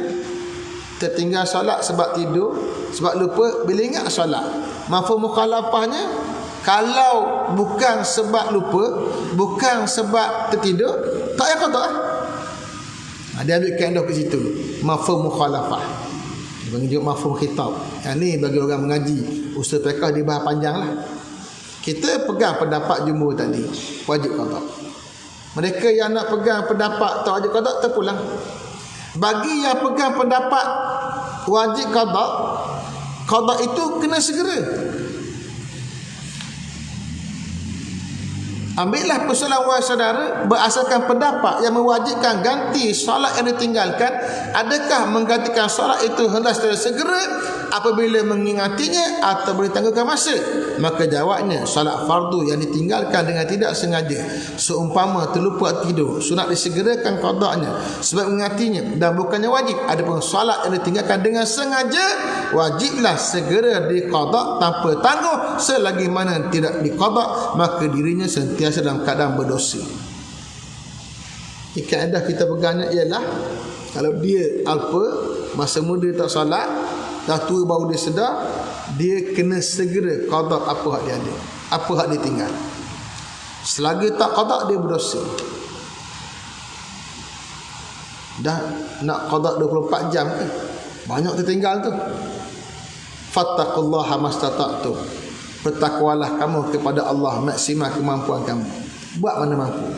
tertinggal solat sebab tidur, sebab lupa, bila ingat solat. Mafhum mukhalafahnya, kalau bukan sebab lupa, bukan sebab tertidur, tak payah qada. Dia ambil kaedah ke situ, mafhum mukhalafah. Dia panggil juga mafhum khitab. Yang ni bagi orang mengaji usul fiqh dia bahas panjang lah. Kita pegang pendapat jumhur tadi, wajib qada. Mereka yang nak pegang pendapat tak wajib qada terpulang. Bagi yang pegang pendapat wajib qada, qada itu kena segera. Ambillah persoalan wahai saudara, berdasarkan pendapat yang mewajibkan ganti solat yang ditinggalkan, adakah menggantikan solat itu hendak secara segera apabila mengingatinya atau boleh tangguhkan masa? Maka jawabnya, solat fardu yang ditinggalkan dengan tidak sengaja, seumpama terlupa atau tidur, sunat disegerakan qadanya sebab mengingatinya dan bukannya wajib. Adapun solat yang ditinggalkan dengan sengaja, wajiblah segera diqada tanpa tangguh. Selagi mana tidak diqada, maka dirinya sentiasa dalam keadaan berdosa. Kaedah kita pegangnya ialah kalau dia alpa, masa muda tak solat, dah tua baru dia sedar, dia kena segera qada apa hak dia ada, apa hak dia tinggal. Selagi tak qada dia berdosa. Dah nak qada 24 jam ke? Banyak tertinggal tu. Fattaqullaha mastata'tum. Bertakwalah kamu kepada Allah maksimal kemampuan kamu. Buat mana mampu.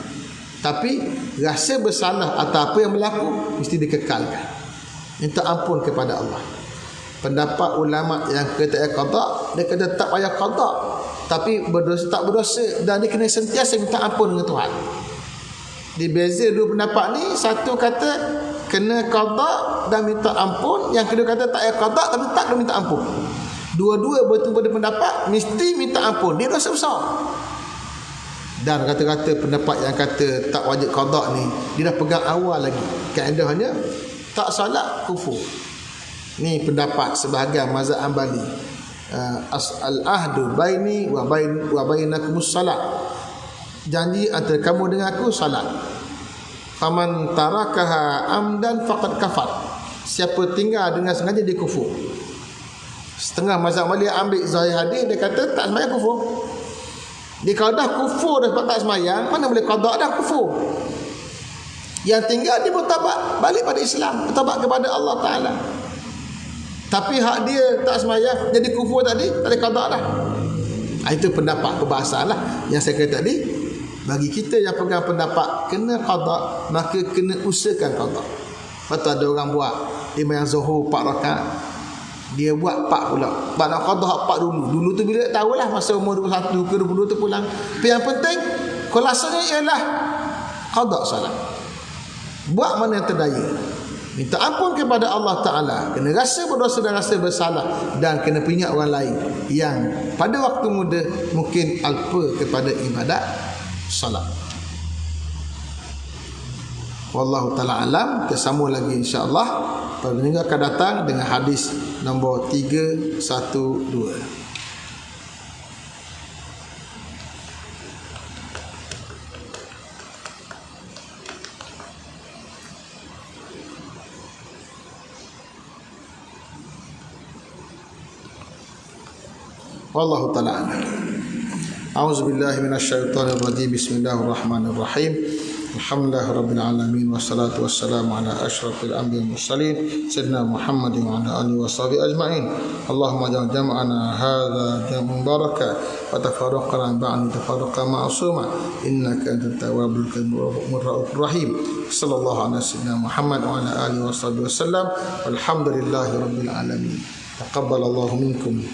Tapi rasa bersalah atau apa yang berlaku mesti dikekalkan. minta ampun kepada Allah. Pendapat ulama yang kata qada, dia kata tak payah qada, tapi berdosa tak berdosa, dan dia kena sentiasa minta ampun dengan Tuhan. Dibeza dua pendapat ni, satu kata kena qada dan minta ampun, yang kedua kata tak payah qada tapi tak kena minta ampun. Dua-dua bertumpu pada pendapat mesti minta ampun, dia dosa besar. Dan kata-kata pendapat yang kata tak wajib qada ni, dia dah pegang awal lagi. Kaedahnya tak salat kufur. Ni pendapat sebahagian mazhab Hambali. Al-ahdu baini wa bainakumus salat. Janji antara kamu dengan aku salat. Faman tarakaha amdan faqad kafar. Siapa tinggal dengan sengaja dia kufur. Setengah mazhab Hambali ambil zahir hadis, dia kata tak sembahyang kufur. Dia kalau dah kufur dah sebab tak sembahyang, mana boleh qada dah kufur. Yang tinggal dia bertaubat balik pada Islam, bertaubat kepada Allah Taala. Tapi hak dia tak sembahyang jadi kufur tadi, tak ada qada dah. Itu pendapat perbahasan lah yang saya kata tadi. Bagi kita yang pegang pendapat kena qada, maka kena usahakan qada. Lepas ada orang buat imam zuhur 4 rakaat, dia buat 4 pula. Sebab nak qada 4 dulu. Dulu tu bila tak tahulah, masa umur 21 ke 22 tu pulang. Tapi yang penting kulasanya ialah qada salat. Buat mana yang terdaya. Minta ampun kepada Allah Ta'ala, kena rasa berdosa dan rasa bersalah, dan kena ingat orang lain yang pada waktu muda mungkin alpa kepada ibadat salat. Wallahu ta'ala alam. Kita sambung lagi insya-Allah pada minggu akan datang dengan hadis nombor 312. Wallahu ta'ala a'lam. A'udzubillahi minasyaitonir rajim. Bismillahirrahmanirrahim. Alhamdulillahirabbil alamin wassalatu wassalamu ala asyrafil anbiya'i wal mursalin sayyidina Muhammadin wa ala alihi washabihi ajmain. Allahumma ja'al jam'ana hadza jam'an baraka wa tafarraqana ba'da tafarruqan ma'suma innaka antat tawwabul rahim. Sallallahu ala sayyidina Muhammad wa ala alihi washabihi wasallam. Walhamdulillahirabbil alamin. Taqabbalallahu minkum